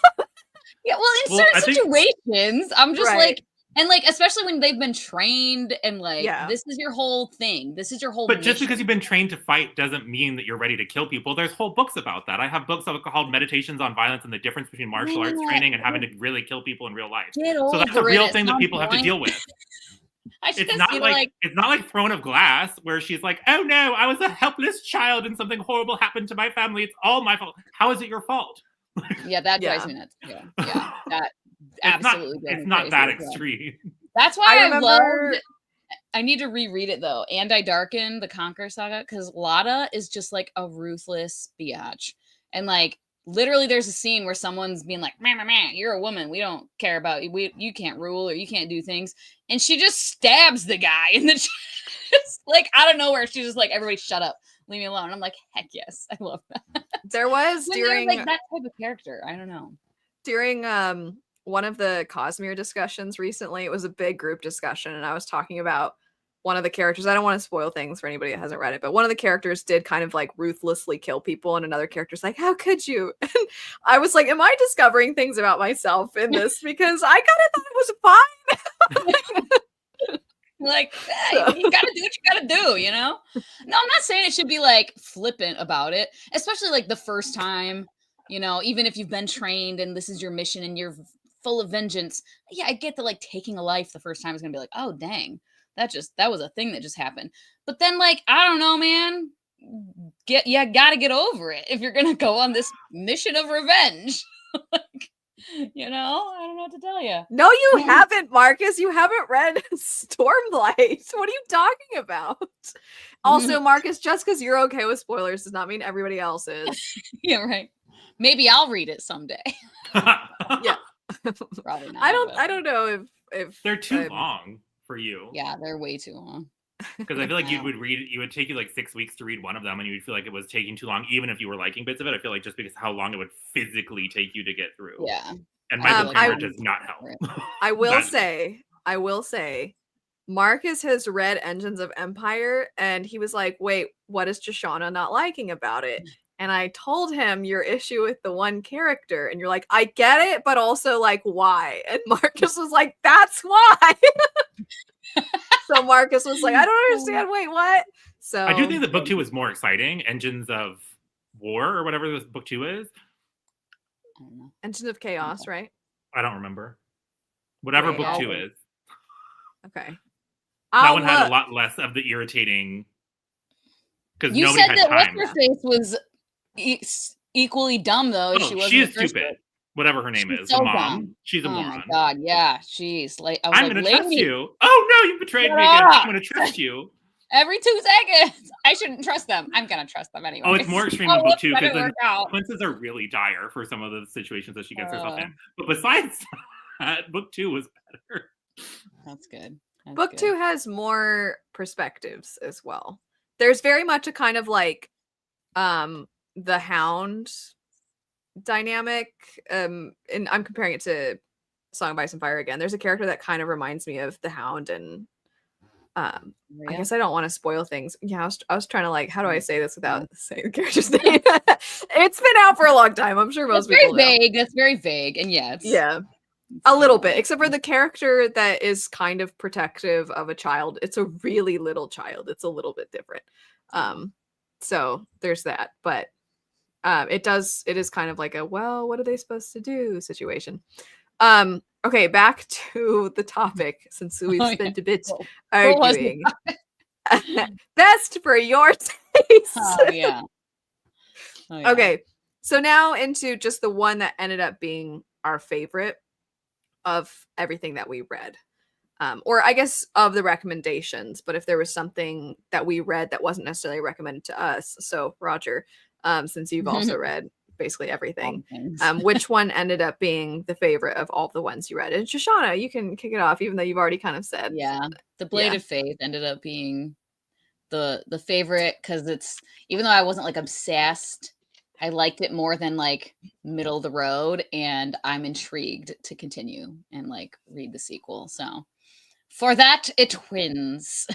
[SPEAKER 1] Yeah, well, in certain situations, I'm just like, and like, especially when they've been trained and like, this is your whole thing. This is your whole
[SPEAKER 3] But just because you've been trained to fight doesn't mean that you're ready to kill people. There's whole books about that. I have books called Meditations on Violence and the Difference Between Martial Arts Training and Having to really kill people in real life. So that's a real thing that people have to deal with. It's not like Throne of Glass where she's like, oh no, I was a helpless child and something horrible happened to my family. It's all my fault. How is it your fault?
[SPEAKER 1] Yeah, that drives me nuts. Yeah, that absolutely.
[SPEAKER 3] It's not that extreme.
[SPEAKER 1] That's why I loved. I need to reread it though. And I Darken the Conqueror Saga because Lotta is just like a ruthless biatch, and like literally, there's a scene where someone's being like, "Man, you're a woman. We don't care about you. You can't rule or you can't do things," and she just stabs the guy in the chest, like out of nowhere. She's just like, "Everybody, shut up." Leave me alone. I'm like, heck yes, I love that.
[SPEAKER 2] There was during
[SPEAKER 1] like that type of character. I don't know.
[SPEAKER 2] During one of the Cosmere discussions recently, it was a big group discussion, and I was talking about one of the characters. I don't want to spoil things for anybody that hasn't read it, but one of the characters did kind of like ruthlessly kill people, and another character's like, "How could you?" And I was like, "Am I discovering things about myself in this?" Because I kind of thought it was fine.
[SPEAKER 1] Like, hey, you gotta do what you gotta do, you know? No, I'm not saying it should be like flippant about it, especially like the first time, you know, even if you've been trained and this is your mission and you're full of vengeance. Yeah, I get that like taking a life the first time is gonna be like, oh dang, that was a thing that just happened. But then like, I don't know, man. Gotta get over it if you're gonna go on this mission of revenge. Like, you know, I don't know what to tell you.
[SPEAKER 2] No, you haven't, Marcus. You haven't read Stormlight. What are you talking about? Also, Marcus, just because you're okay with spoilers does not mean everybody else is.
[SPEAKER 1] Yeah, right. Maybe I'll read it someday.
[SPEAKER 2] Yeah.
[SPEAKER 1] Probably not.
[SPEAKER 2] I don't know if
[SPEAKER 3] they're too long for you.
[SPEAKER 1] Yeah, they're way too long.
[SPEAKER 3] Because I feel like it would take you like 6 weeks to read one of them, and you would feel like it was taking too long, even if you were liking bits of it. I feel like just because how long it would physically take you to get through.
[SPEAKER 1] Yeah.
[SPEAKER 3] And my book camera does not help.
[SPEAKER 2] I will say, Marcus has read Engines of Empire, and he was like, wait, what is Joanna not liking about it? And I told him your issue with the one character, and you're like, I get it, but also like, why? And Marcus was like, that's why. So Marcus was like, I don't understand. Wait, what? So
[SPEAKER 3] I do think that book 2 is more exciting. Engines of War or whatever this book 2 is.
[SPEAKER 2] Engines of Chaos, right?
[SPEAKER 3] I don't remember. Whatever book 2 is.
[SPEAKER 2] Okay.
[SPEAKER 3] That one had a lot less of the irritating. Because
[SPEAKER 1] you
[SPEAKER 3] nobody
[SPEAKER 1] said
[SPEAKER 3] had
[SPEAKER 1] that
[SPEAKER 3] time.
[SPEAKER 1] What's her face was equally dumb though.
[SPEAKER 3] She is stupid. Whatever her name is,
[SPEAKER 1] so
[SPEAKER 3] the mom.
[SPEAKER 1] dumb.
[SPEAKER 3] She's a moron.
[SPEAKER 1] Oh my god, yeah, she's like,
[SPEAKER 3] I'm gonna trust you. Oh no, you betrayed me again. I'm gonna trust you.
[SPEAKER 1] Every 2 seconds, I shouldn't trust them. I'm gonna trust them anyway.
[SPEAKER 3] Oh, it's more extreme in book 2 because the consequences are really dire for some of the situations that she gets herself in. But besides that, book 2 was better.
[SPEAKER 1] That's good.
[SPEAKER 2] Book 2 has more perspectives as well. There's very much a kind of like the Hound dynamic, and I'm comparing it to Song of Ice and Fire again. There's a character that kind of reminds me of the Hound, and I guess I don't want to spoil things. Yeah, I was trying to like, how do I say this without saying the character's name? It's been out for a long time. I'm sure most people know.
[SPEAKER 1] Vague. That's very vague, and
[SPEAKER 2] yeah, a little bit. Except for the character that is kind of protective of a child. It's a really little child. It's a little bit different. So there's that, but it is kind of like a, well, what are they supposed to do situation. Okay, back to the topic, since we've spent a bit arguing. Best for your taste.
[SPEAKER 1] Oh yeah.
[SPEAKER 2] Okay, so now into just the one that ended up being our favorite of everything that we read. Or I guess of the recommendations, but if there was something that we read that wasn't necessarily recommended to us. So Roger, since you've also read basically everything, which one ended up being the favorite of all the ones you read? And Shoshana, you can kick it off, even though you've already kind of said.
[SPEAKER 1] Yeah, The Blade of Faith ended up being the favorite, because it's, even though I wasn't like obsessed, I liked it more than like middle of the road, and I'm intrigued to continue and like read the sequel. So for that, it wins.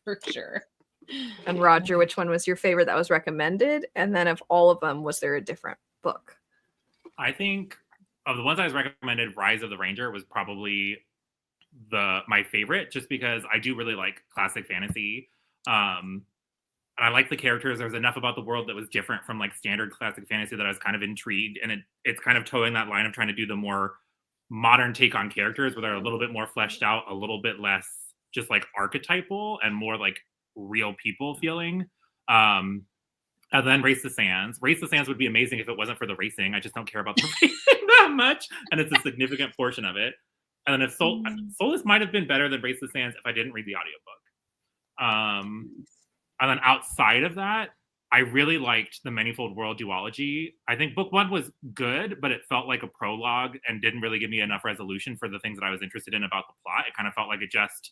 [SPEAKER 1] For sure.
[SPEAKER 2] And Roger, which one was your favorite that was recommended? And then of all of them, was there a different book?
[SPEAKER 3] I think of the ones I was recommended, Rise of the Ranger was probably my favorite, just because I do really like classic fantasy. And I like the characters. There was enough about the world that was different from like standard classic fantasy that I was kind of intrigued. And it's kind of towing that line of trying to do the more modern take on characters where they're a little bit more fleshed out, a little bit less just like archetypal and more like real people feeling. And then Race the Sands. Race the Sands would be amazing if it wasn't for the racing. I just don't care about the racing that much. And it's a significant portion of it. And then if Soulless might have been better than Race the Sands if I didn't read the audiobook. And then outside of that, I really liked the Manyfold World duology. I think book one was good, but it felt like a prologue and didn't really give me enough resolution for the things that I was interested in about the plot. It kind of felt like it just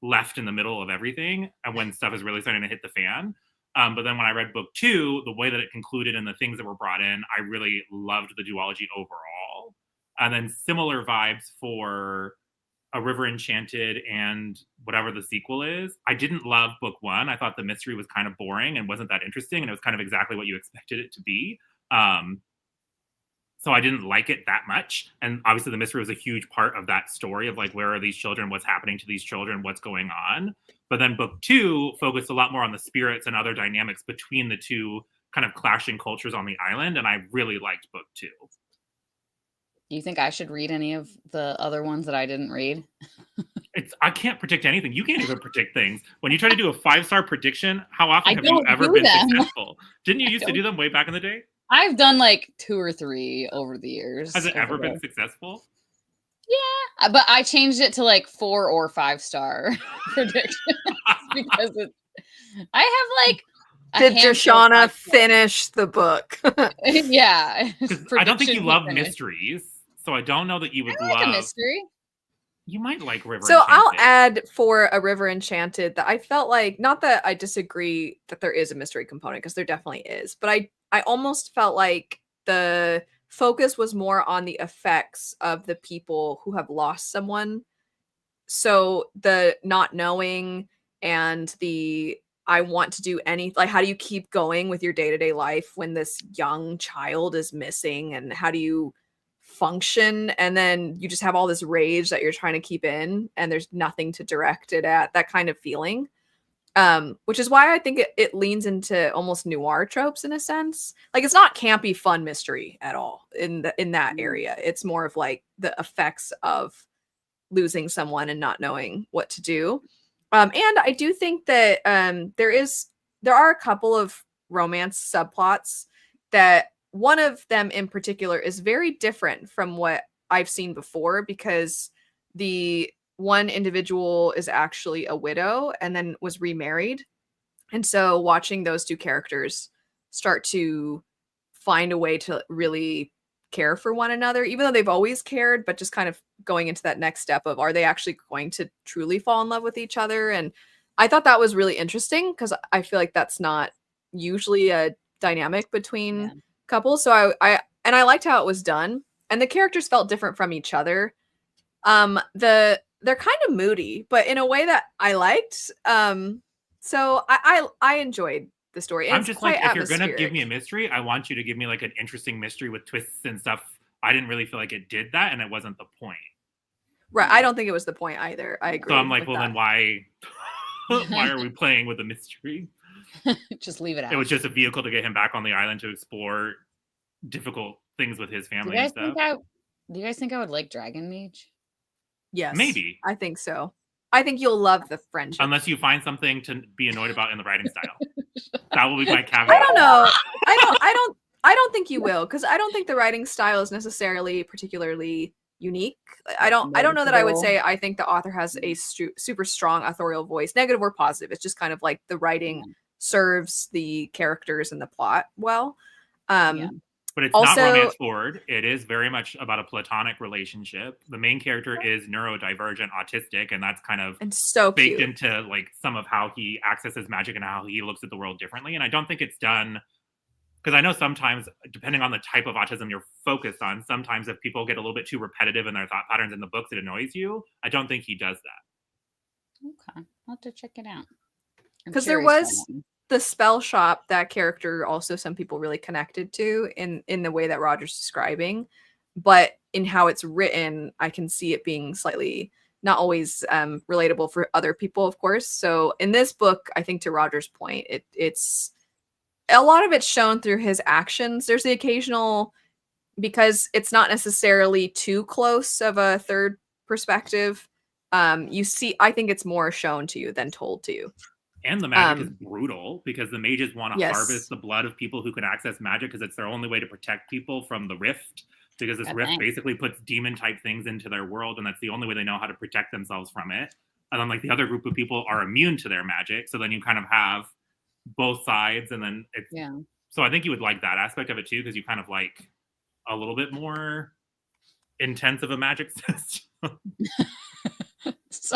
[SPEAKER 3] left in the middle of everything, and when stuff is really starting to hit the fan. But then when I read book two, the way that it concluded and the things that were brought in, I really loved the duology overall. And then similar vibes for A River Enchanted and whatever the sequel is. I didn't love book one. I thought the mystery was kind of boring and wasn't that interesting, and it was kind of exactly what you expected it to be. So I didn't like it that much. And obviously the mystery was a huge part of that story of like, where are these children? What's happening to these children? What's going on? But then book two focused a lot more on the spirits and other dynamics between the two kind of clashing cultures on the island. And I really liked book two.
[SPEAKER 1] Do you think I should read any of the other ones that I didn't read?
[SPEAKER 3] I can't predict anything. You can't even predict things. When you try to do a 5-star prediction, how often have you ever been successful? Didn't you used to do them way back in the day?
[SPEAKER 1] I've done like 2 or 3 over the years.
[SPEAKER 3] Has it ever been successful?
[SPEAKER 1] Yeah, but I changed it to like 4 or 5-star predictions because I have like.
[SPEAKER 2] Did Joanna finish the book?
[SPEAKER 1] Yeah.
[SPEAKER 3] I don't think you love mysteries, so I don't know that you would love
[SPEAKER 1] a mystery.
[SPEAKER 3] You might like River
[SPEAKER 2] So
[SPEAKER 3] Enchanted.
[SPEAKER 2] I'll add for A River Enchanted that I felt like, not that I disagree that there is a mystery component, because there definitely is, but I almost felt like the focus was more on the effects of the people who have lost someone. So the not knowing and the I want to do like, how do you keep going with your day-to-day life when this young child is missing, and how do you function? And then you just have all this rage that you're trying to keep in, and there's nothing to direct it at, that kind of feeling. Which is why I think it leans into almost noir tropes in a sense. Like, it's not campy fun mystery at all in that area. It's more of like the effects of losing someone and not knowing what to do. And I do think that there are a couple of romance subplots that one of them in particular is very different from what I've seen before, because the one individual is actually a widow and then was remarried. And so watching those two characters start to find a way to really care for one another, even though they've always cared, but just kind of going into that next step of, are they actually going to truly fall in love with each other? And I thought that was really interesting, because I feel like that's not usually a dynamic between couples. So I liked how it was done. and the characters felt different from each other. They're kind of moody, but in a way that I liked. So I enjoyed the story. And
[SPEAKER 3] I'm
[SPEAKER 2] it's
[SPEAKER 3] just
[SPEAKER 2] quite
[SPEAKER 3] like, if you're gonna give me a
[SPEAKER 2] atmospheric.
[SPEAKER 3] mystery, I want you to give me like an interesting mystery with twists and stuff. I didn't really feel like it did that, and it wasn't the point.
[SPEAKER 2] Right. I don't think it was the point either. I agree.
[SPEAKER 3] So I'm like,
[SPEAKER 2] with
[SPEAKER 3] well,
[SPEAKER 2] that.
[SPEAKER 3] then why why are we playing with a mystery?
[SPEAKER 1] Just leave it out.
[SPEAKER 3] It was just a vehicle to get him back on the island to explore difficult things with his
[SPEAKER 1] Do
[SPEAKER 3] family
[SPEAKER 1] you
[SPEAKER 3] and
[SPEAKER 1] guys
[SPEAKER 3] stuff.
[SPEAKER 1] do you guys think I would like Dragon Mage?
[SPEAKER 2] Yes.
[SPEAKER 3] Maybe.
[SPEAKER 2] I think so. I think you'll love the friendship.
[SPEAKER 3] Unless you find something to be annoyed about in the writing style. That will be my caveat.
[SPEAKER 2] I don't know. I don't think you will, because I don't think the writing style is necessarily particularly unique. I don't know that I would say I think the author has a super strong authorial voice, negative or positive. It's just kind of like the writing serves the characters and the plot well.
[SPEAKER 3] But it's
[SPEAKER 2] Also-
[SPEAKER 3] not romance forward. It is very much about a platonic relationship. The main character is neurodivergent, autistic, and that's kind of
[SPEAKER 2] and so
[SPEAKER 3] baked
[SPEAKER 2] cute.
[SPEAKER 3] into like some of how he accesses magic and how he looks at the world differently. And I don't think it's done because I know sometimes, depending on the type of autism you're focused on, sometimes if people get a little bit too repetitive in their thought patterns in the books, it annoys you. I don't think he does that.
[SPEAKER 1] Okay, I'll have to check it out.
[SPEAKER 2] Because there was the spell shop, that character also some people really connected to in the way that Roger's describing, but in how it's written, I can see it being slightly not always relatable for other people, of course. So in this book, I think to Roger's point, it's a lot of it's shown through his actions. There's the occasional, because it's not necessarily too close of a third perspective. You see, I think it's more shown to you than told to you.
[SPEAKER 3] And the magic is brutal because the mages want to
[SPEAKER 2] Yes.
[SPEAKER 3] harvest the blood of people who can access magic because it's their only way to protect people from the rift. Because this rift basically puts demon type things into their world, and that's the only way they know how to protect themselves from it. And then like the other group of people are immune to their magic, so then you kind of have both sides, and then it's so I think you would like that aspect of it too, because you kind of like a little bit more intense of a magic system.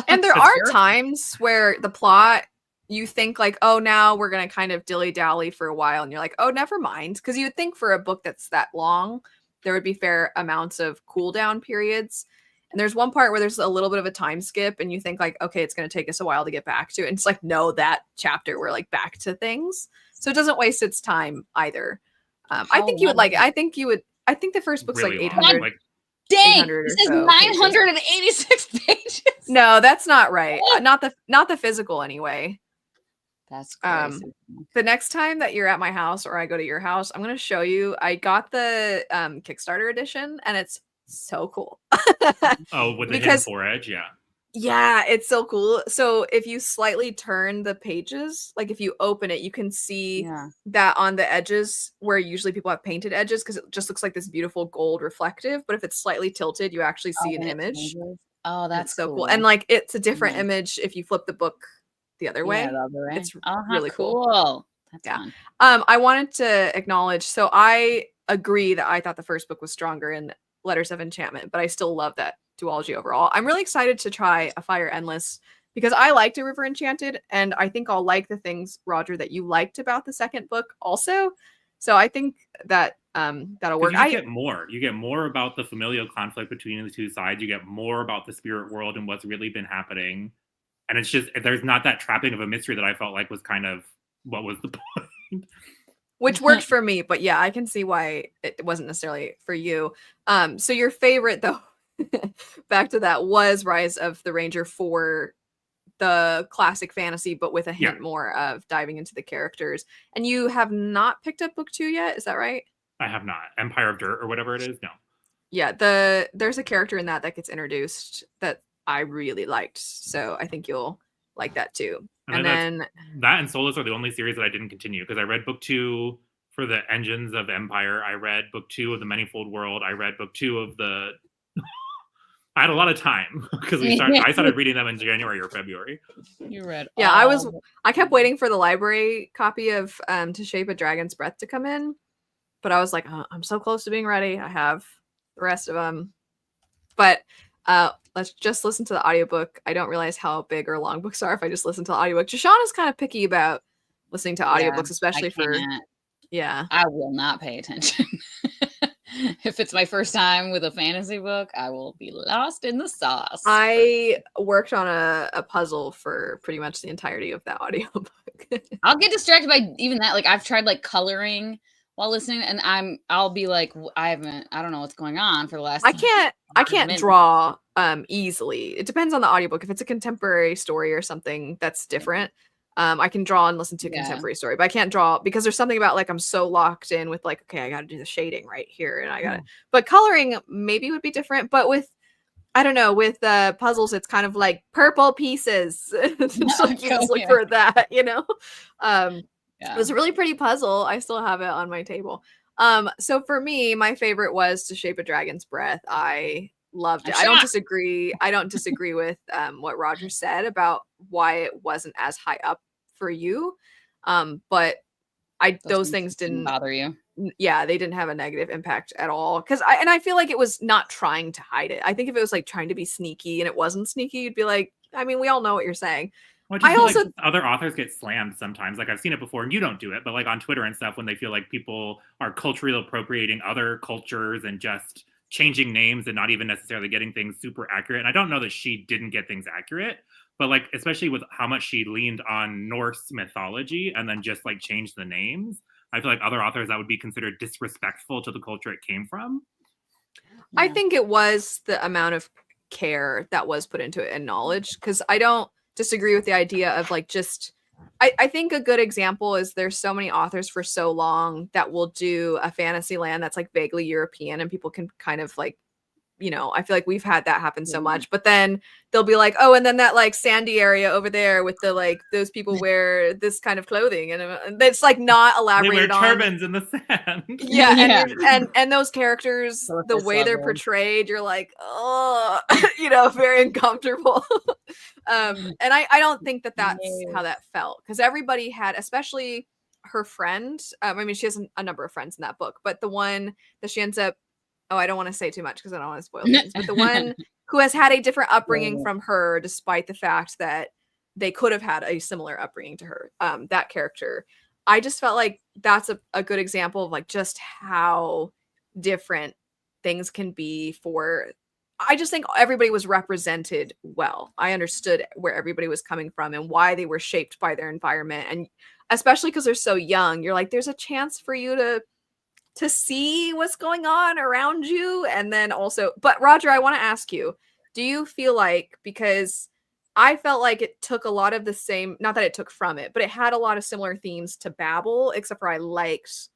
[SPEAKER 2] And there are times where the plot, you think like, oh, now we're going to kind of dilly-dally for a while. And you're like, oh, never mind. Because you would think for a book that's that long, there would be fair amounts of cool down periods. And there's one part where there's a little bit of a time skip and you think like, okay, it's going to take us a while to get back to it. And it's like, no, that chapter, we're like back to things. So it doesn't waste its time either. I think you would like it. I think the first book's
[SPEAKER 3] Really
[SPEAKER 2] like
[SPEAKER 3] long,
[SPEAKER 2] 800.
[SPEAKER 3] like,
[SPEAKER 1] Dang,
[SPEAKER 2] 800 or
[SPEAKER 1] this is
[SPEAKER 2] so
[SPEAKER 1] 986 pages.
[SPEAKER 2] No, that's not right. Not the physical anyway.
[SPEAKER 1] That's crazy.
[SPEAKER 2] The next time that you're at my house or I go to your house, I'm going to show you. I got the Kickstarter edition and it's so cool.
[SPEAKER 3] oh, with the hidden foredge, yeah.
[SPEAKER 2] Yeah, it's so cool. So if you slightly turn the pages, like if you open it, you can see that on the edges where usually people have painted edges because it just looks like this beautiful gold reflective. But if it's slightly tilted, you actually see an image.
[SPEAKER 1] Oh, that's
[SPEAKER 2] so cool. And like it's a different image if you flip the book the other way. It's really cool.
[SPEAKER 1] That's fun.
[SPEAKER 2] I wanted to acknowledge, so I agree that I thought the first book was stronger in Letters of Enchantment, but I still love that duology overall. I'm really excited to try A Fire Endless because I liked A River Enchanted, and I think I'll like the things, Roger, that you liked about the second book also. So I think that that'll work.
[SPEAKER 3] You get more. You get more about the familial conflict between the two sides. You get more about the spirit world and what's really been happening. And it's just, there's not that trapping of a mystery that I felt like was kind of what was the point.
[SPEAKER 2] Which worked for me, but yeah, I can see why it wasn't necessarily for you. So your favorite, though, back to that, was Rise of the Ranger for the classic fantasy, but with a hint more of diving into the characters. And you have not picked up book 2 yet, is that right?
[SPEAKER 3] I have not. Empire of Dirt or whatever it is? No.
[SPEAKER 2] Yeah, there's a character in that gets introduced that I really liked. So I think you'll like that too. And then
[SPEAKER 3] that and Solus are the only series that I didn't continue because I read book 2 for the Engines of Empire. I read book 2 of the Manifold World. I read book 2 of the I had a lot of time because I started reading them in January or February.
[SPEAKER 1] You read
[SPEAKER 2] I kept waiting for the library copy of To Shape a Dragon's Breath to come in, but I was like, oh, I'm so close to being ready. I have the rest of them. But let's just listen to the audiobook. I don't realize how big or long books are if I just listen to the audiobook. Joanna's kind of picky about listening to audiobooks, especially for
[SPEAKER 1] I will not pay attention. If it's my first time with a fantasy book, I will be lost in the sauce.
[SPEAKER 2] I worked on a puzzle for pretty much the entirety of that audiobook.
[SPEAKER 1] I'll get distracted by even that. Like I've tried like coloring while listening, and I'll be like, I don't know what's going on for the last.
[SPEAKER 2] I can't
[SPEAKER 1] minute.
[SPEAKER 2] draw easily. It depends on the audiobook. If it's a contemporary story or something, that's different. I can draw and listen to a contemporary story, but I can't draw because there's something about like I'm so locked in with like, okay, I got to do the shading right here, and I got to. But coloring maybe would be different. But with I don't know, with puzzles, it's kind of like purple pieces. Just like you just look for that, you know. It was a really pretty puzzle. I still have it on my table. So for me, my favorite was To Shape a Dragon's Breath. I loved it. I don't disagree. I don't disagree with what Roger said about why it wasn't as high up for you. But those things didn't
[SPEAKER 1] bother you.
[SPEAKER 2] Yeah, they didn't have a negative impact at all. I feel like it was not trying to hide it. I think if it was like trying to be sneaky and it wasn't sneaky, you'd be like, I mean, we all know what you're saying.
[SPEAKER 3] I also like other authors get slammed sometimes. Like I've seen it before, and you don't do it, but like on Twitter and stuff, when they feel like people are culturally appropriating other cultures and just changing names and not even necessarily getting things super accurate. And I don't know that she didn't get things accurate, but like especially with how much she leaned on Norse mythology and then just like changed the names. I feel like other authors that would be considered disrespectful to the culture it came from.
[SPEAKER 2] Yeah. I think it was the amount of care that was put into it and knowledge, because I don't disagree with the idea of like just I think a good example is there's so many authors for so long that will do a fantasy land that's like vaguely European and people can kind of like, you know, I feel like we've had that happen so much, but then they'll be like, oh, and then that like sandy area over there with the like those people wear this kind of clothing, and it's like not elaborated on.
[SPEAKER 3] They wear turbans in the sand.
[SPEAKER 2] Yeah. And those characters, the way they're portrayed, you're like, oh, you know, very uncomfortable. And I don't think that that's how that felt, because everybody had, especially her friend. I mean, she has a number of friends in that book, but the one that she ends up. Oh, I don't want to say too much because I don't want to spoil things. But the one who has had a different upbringing from her, despite the fact that they could have had a similar upbringing to her, that character, I just felt like that's a good example of like just how different things can be for. I just think everybody was represented well. I understood where everybody was coming from and why they were shaped by their environment. And especially because they're so young, you're like, there's a chance for you to see what's going on around you. And then also, but Roger, I want to ask you, do you feel like, because I felt like it took a lot of the same, not that it took from it, but it had a lot of similar themes to Babel, except for I liked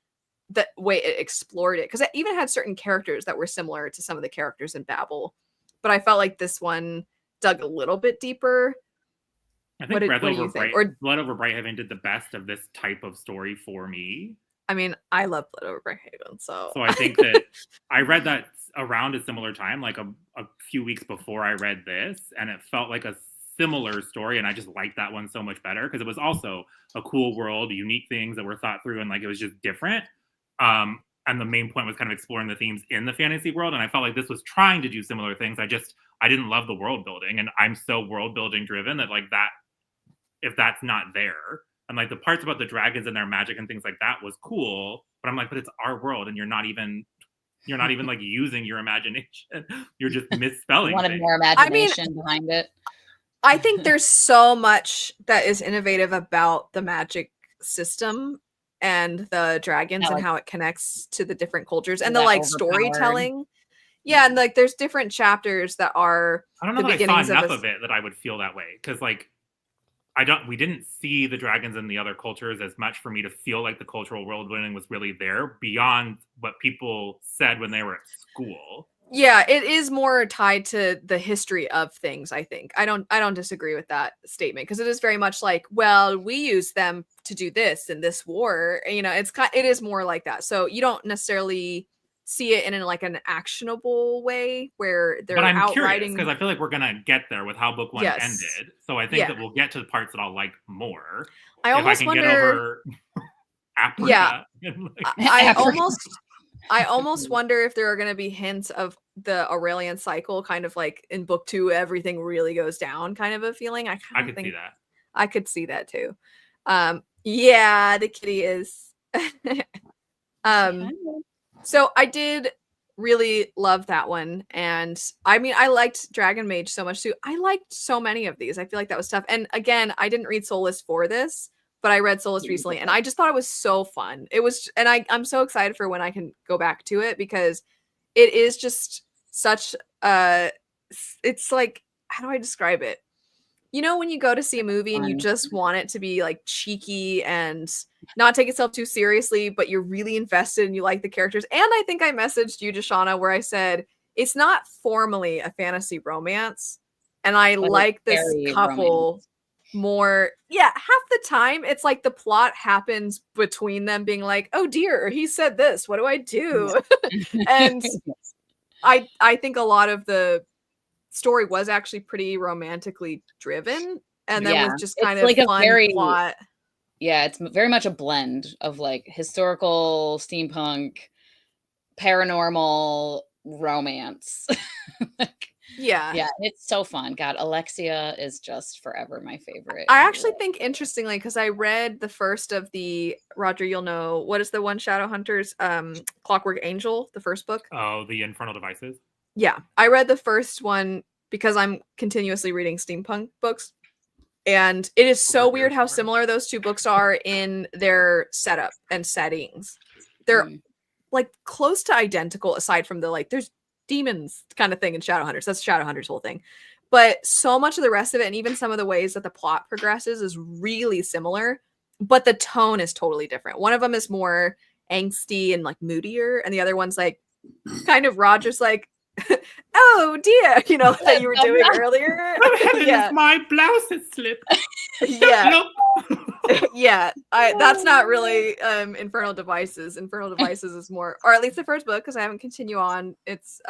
[SPEAKER 2] the way it explored it, because it even had certain characters that were similar to some of the characters in Babel, but I felt like this one dug a little bit deeper.
[SPEAKER 3] I think Blood Over Brighthaven did the best of this type of story for me.
[SPEAKER 2] I mean, I love Blood Over Brighthaven, so
[SPEAKER 3] I think that I read that around a similar time, like a few weeks before I read this, and it felt like a similar story, and I just liked that one so much better because it was also a cool world, unique things that were thought through, and like it was just different. And the main point was kind of exploring the themes in the fantasy world, and I felt like this was trying to do similar things. I didn't love the world building, and I'm so world building driven that like that, if that's not there. And like the parts about the dragons and their magic and things like that was cool, but I'm like, but it's our world, and you're not even like using your imagination. You're just misspelling.
[SPEAKER 1] Wanted more imagination behind it.
[SPEAKER 2] I think there's so much that is innovative about the magic system and the dragons and how it connects to the different cultures and the like storytelling. Yeah, and like there's different chapters that are.
[SPEAKER 3] I don't know if I saw enough of it that I would feel that way, because like. We didn't see the dragons in the other cultures as much for me to feel like the cultural world building was really there beyond what people said when they were at school.
[SPEAKER 2] Yeah, it is more tied to the history of things, I think. I don't disagree with that statement, because it is very much like, well, we use them to do this in this war. You know, it is more like that. So you don't necessarily see it in like an actionable way where they're
[SPEAKER 3] but I'm
[SPEAKER 2] out
[SPEAKER 3] curious,
[SPEAKER 2] riding,
[SPEAKER 3] because I feel like we're gonna get there with how book one ended, so I think that we'll get to the parts that I'll like more.
[SPEAKER 2] I almost
[SPEAKER 3] if I can
[SPEAKER 2] wonder,
[SPEAKER 3] get over Africa.
[SPEAKER 2] I almost wonder if there are going to be hints of the Aurelian cycle, kind of like in book 2 everything really goes down kind of a feeling. I could see that. I could see that too. Yeah, the kitty is So I did really loved that one. And I mean, I liked Dragon Mage so much too. I liked so many of these. I feel like that was tough. And again, I didn't read Soulless for this, but I read Soulless recently and I just thought it was so fun. It was, and I'm so excited for when I can go back to it because it is just such it's like, how do I describe it? You know, when you go to see a movie and you just want it to be like cheeky and not take itself too seriously, but you're really invested and you like the characters. And I think I messaged you, Joanna, where I said it's not formally a fantasy romance. And I
[SPEAKER 1] But
[SPEAKER 2] like this
[SPEAKER 1] very
[SPEAKER 2] couple
[SPEAKER 1] romance.
[SPEAKER 2] more. Yeah, half the time it's like the plot happens between them being like, oh dear, he said this. What do I do? And I think a lot of the story was actually pretty romantically driven, and then with just kind
[SPEAKER 1] it's
[SPEAKER 2] of
[SPEAKER 1] like a
[SPEAKER 2] fun
[SPEAKER 1] very
[SPEAKER 2] plot.
[SPEAKER 1] yeah, it's very much a blend of like historical, steampunk, paranormal, romance. Like,
[SPEAKER 2] Yeah.
[SPEAKER 1] yeah, it's so fun. God, Alexia is just forever my favorite.
[SPEAKER 2] I actually think, interestingly, because I read the first of the Roger, you'll know, what is the one Shadowhunters? Clockwork Angel, the first book.
[SPEAKER 3] Oh, the Infernal Devices.
[SPEAKER 2] Yeah, I read the first one because I'm continuously reading steampunk books. And it is so weird how similar those two books are in their setup and settings. They're like close to identical, aside from the like, there's demons kind of thing in Shadowhunters. That's Shadowhunters' whole thing. But so much of the rest of it, and even some of the ways that the plot progresses, is really similar. But the tone is totally different. One of them is more angsty and like moodier, and the other one's like kind of Roger's like, oh dear, you know, that you were doing earlier.
[SPEAKER 3] Yeah, my blouse has slipped.
[SPEAKER 2] Yeah. Yeah, that's not really Infernal Devices. Infernal Devices is more, or at least the first book, because I haven't continued on. It's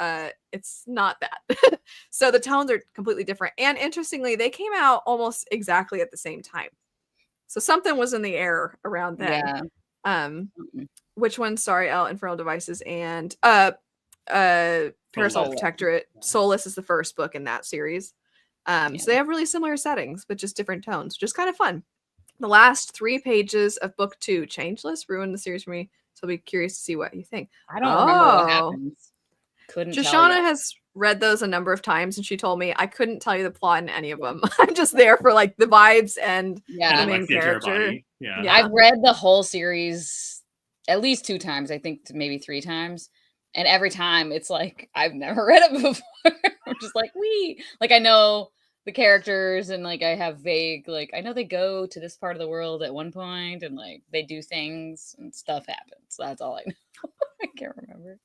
[SPEAKER 2] not that. So the tones are completely different. And interestingly, they came out almost exactly at the same time. So something was in the air around then.
[SPEAKER 1] Yeah.
[SPEAKER 2] Which one? Sorry, Infernal Devices and Parasol Protectorate. Soulless is the first book in that series. So they have really similar settings, but just different tones, which is kind of fun. The last 3 pages of book 2, Changeless, ruined the series for me. So I'll be curious to see what you think.
[SPEAKER 1] I don't remember what happens. Couldn't tell
[SPEAKER 2] Joanna
[SPEAKER 1] you.
[SPEAKER 2] has read those a number of times, and she told me I couldn't tell you the plot in any of them. I'm just there for like the vibes and the main character.
[SPEAKER 3] Yeah.
[SPEAKER 1] I've read the whole series at least 2 times, I think maybe 3 times. And every time it's like, I've never read it before. I'm just like, like I know the characters and like I have vague, like I know they go to this part of the world at one point and like they do things and stuff happens. That's all I know. I can't remember.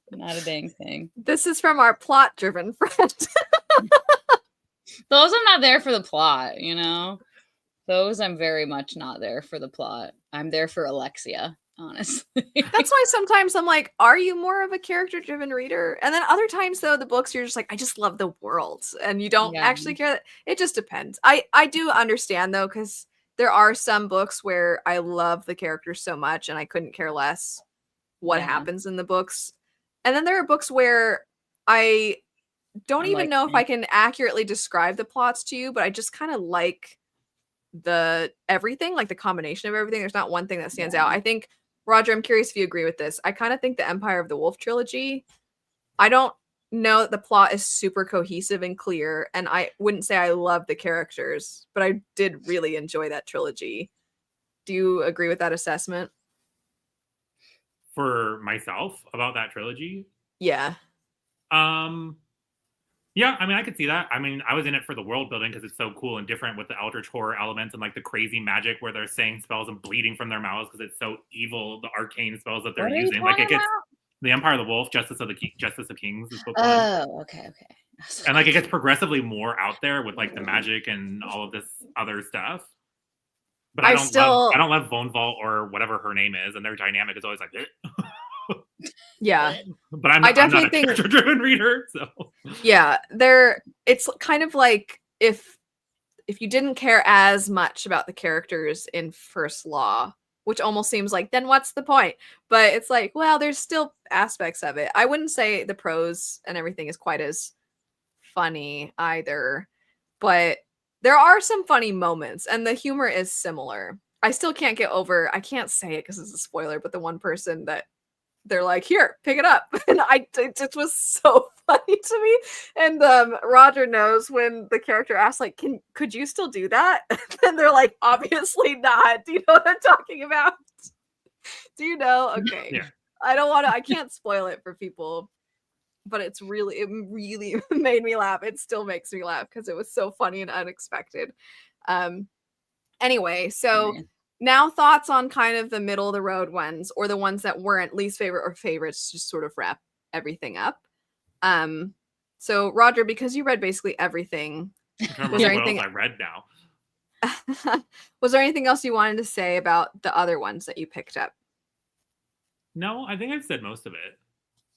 [SPEAKER 1] Not a dang thing.
[SPEAKER 2] This is from our plot-driven friend.
[SPEAKER 1] Those I'm not there for the plot, you know? Those I'm very much not there for the plot. I'm there for Alexia, honestly.
[SPEAKER 2] That's why sometimes I'm like, are you more of a character-driven reader? And then other times, though, the books, you're just like, I just love the world. And you don't actually care. It just depends. I do understand, though, because there are some books where I love the characters so much and I couldn't care less what happens in the books. And then there are books where I don't even know if I can accurately describe the plots to you, but I just kind of like the everything, like the combination of everything. There's not one thing that stands out. I think, Roger, I'm curious if you agree with this. I kind of think the Empire of the Wolf trilogy, I don't know that the plot is super cohesive and clear, and I wouldn't say I love the characters, but I did really enjoy that trilogy. Do you agree with that assessment?
[SPEAKER 3] For myself about that trilogy?
[SPEAKER 2] Yeah.
[SPEAKER 3] Yeah, I mean, I could see that. I mean, I was in it for the world building because it's so cool and different with the Eldritch horror elements and like the crazy magic where they're saying spells and bleeding from their mouths because it's so evil, the arcane spells that they're using. Like it gets the Empire of the Wolf, Justice of Kings is book 1.
[SPEAKER 1] Oh, okay.
[SPEAKER 3] And like it gets progressively more out there with like the magic and all of this other stuff. But I don't love Vonval or whatever her name is, and their dynamic is always like
[SPEAKER 2] yeah.
[SPEAKER 3] But I'm not a character-driven reader, so
[SPEAKER 2] yeah, it's kind of like if you didn't care as much about the characters in First Law, which almost seems like then what's the point? But it's like, well, there's still aspects of it. I wouldn't say the prose and everything is quite as funny either, but there are some funny moments and the humor is similar. I still can't get over, I can't say it because it's a spoiler, but the one person that they're like, here, pick it up. And it just was so funny to me. And Roger knows when the character asks, like, could you still do that? And they're like, obviously not. Do you know what I'm talking about? Do you know? Okay.
[SPEAKER 3] Yeah.
[SPEAKER 2] I can't spoil it for people, but it really made me laugh. It still makes me laugh because it was so funny and unexpected. Anyway, so now thoughts on kind of the middle of the road ones, or the ones that weren't least favorite or favorites, just sort of wrap everything up. So Roger, because you read basically everything,
[SPEAKER 3] Was there anything else I read now?
[SPEAKER 2] Was there anything else you wanted to say about the other ones that you picked up?
[SPEAKER 3] No, I think I've said most of it.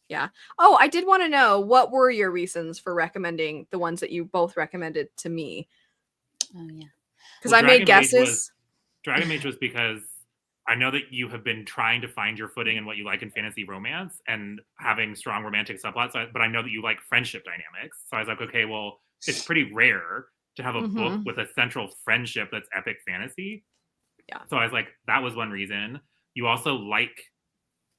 [SPEAKER 2] Yeah. Oh, I did want to know, what were your reasons for recommending the ones that you both recommended to me?
[SPEAKER 1] Oh, yeah.
[SPEAKER 2] Because I made guesses.
[SPEAKER 3] Dragon Mage was because I know that you have been trying to find your footing in what you like in fantasy romance and having strong romantic subplots, but I know that you like friendship dynamics. So I was like, okay, well, it's pretty rare to have a book with a central friendship that's epic fantasy.
[SPEAKER 2] Yeah.
[SPEAKER 3] So I was like, that was one reason. You also like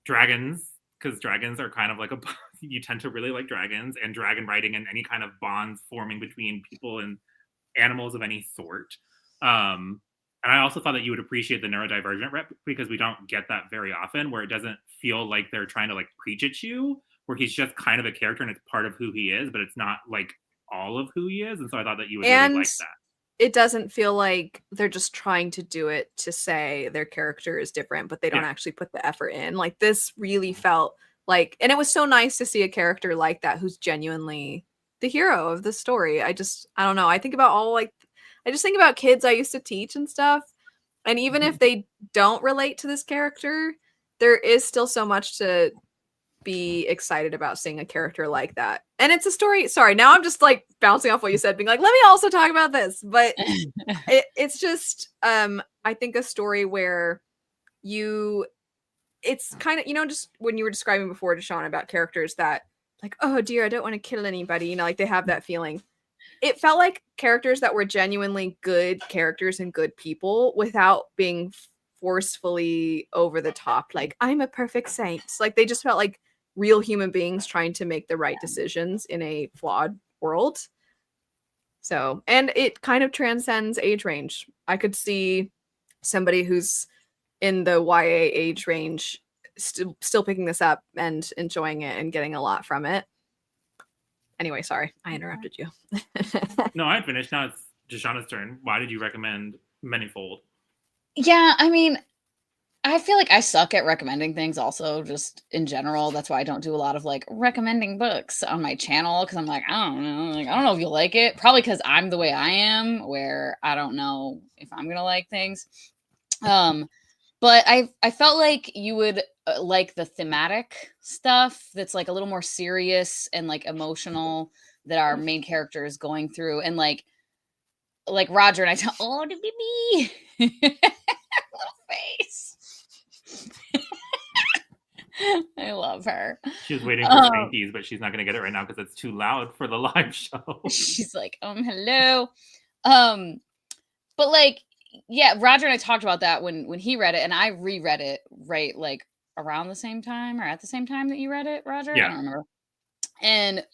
[SPEAKER 3] dragons, because dragons are kind of like you tend to really like dragons and dragon writing and any kind of bonds forming between people and animals of any sort. And I also thought that you would appreciate the neurodivergent rep, because we don't get that very often, where it doesn't feel like they're trying to like preach at you, where he's just kind of a character and it's part of who he is, but it's not like all of who he is. And so I thought that you would really like that.
[SPEAKER 2] It doesn't feel like they're just trying to do it to say their character is different, but they don't actually put the effort in. Like, this really felt like, and it was so nice to see a character like that who's genuinely the hero of the story. I don't know. I think about I just think about kids I used to teach and stuff. And even if they don't relate to this character, there is still so much to be excited about seeing a character like that. And it's a story. Sorry, now I'm just like bouncing off what you said, being like, let me also talk about this. But it's just, I think a story where it's kind of, just when you were describing before to Sean about characters that like, oh dear, I don't want to kill anybody. Like they have that feeling. It felt like characters that were genuinely good characters and good people without being forcefully over the top. Like, I'm a perfect saint. Like, they just felt like real human beings trying to make the right decisions in a flawed world. So, and it kind of transcends age range. I could see somebody who's in the YA age range still picking this up and enjoying it and getting a lot from it. Anyway, sorry, I interrupted you.
[SPEAKER 3] No, I finished. Now it's Joanna's turn. Why did you recommend Manyfold?
[SPEAKER 1] Yeah, I mean, I feel like I suck at recommending things also, just in general. That's why I don't do a lot of like recommending books on my channel, because I'm like, I don't know. Like, I don't know if you'll like it. Probably because I'm the way I am, where I don't know if I'm gonna like things. But I felt like you would like the thematic stuff that's like a little more serious and like emotional that our main character is going through, and like Roger and I tell, oh, the baby, little face. I love her.
[SPEAKER 3] She was waiting for Spankies, but she's not going to get it right now because it's too loud for the live show.
[SPEAKER 1] She's like, hello. But like, yeah, Roger and I talked about that when he read it, and I reread it right like around the same time or at the same time that you read it, Roger.
[SPEAKER 3] Yeah.
[SPEAKER 1] I don't remember. And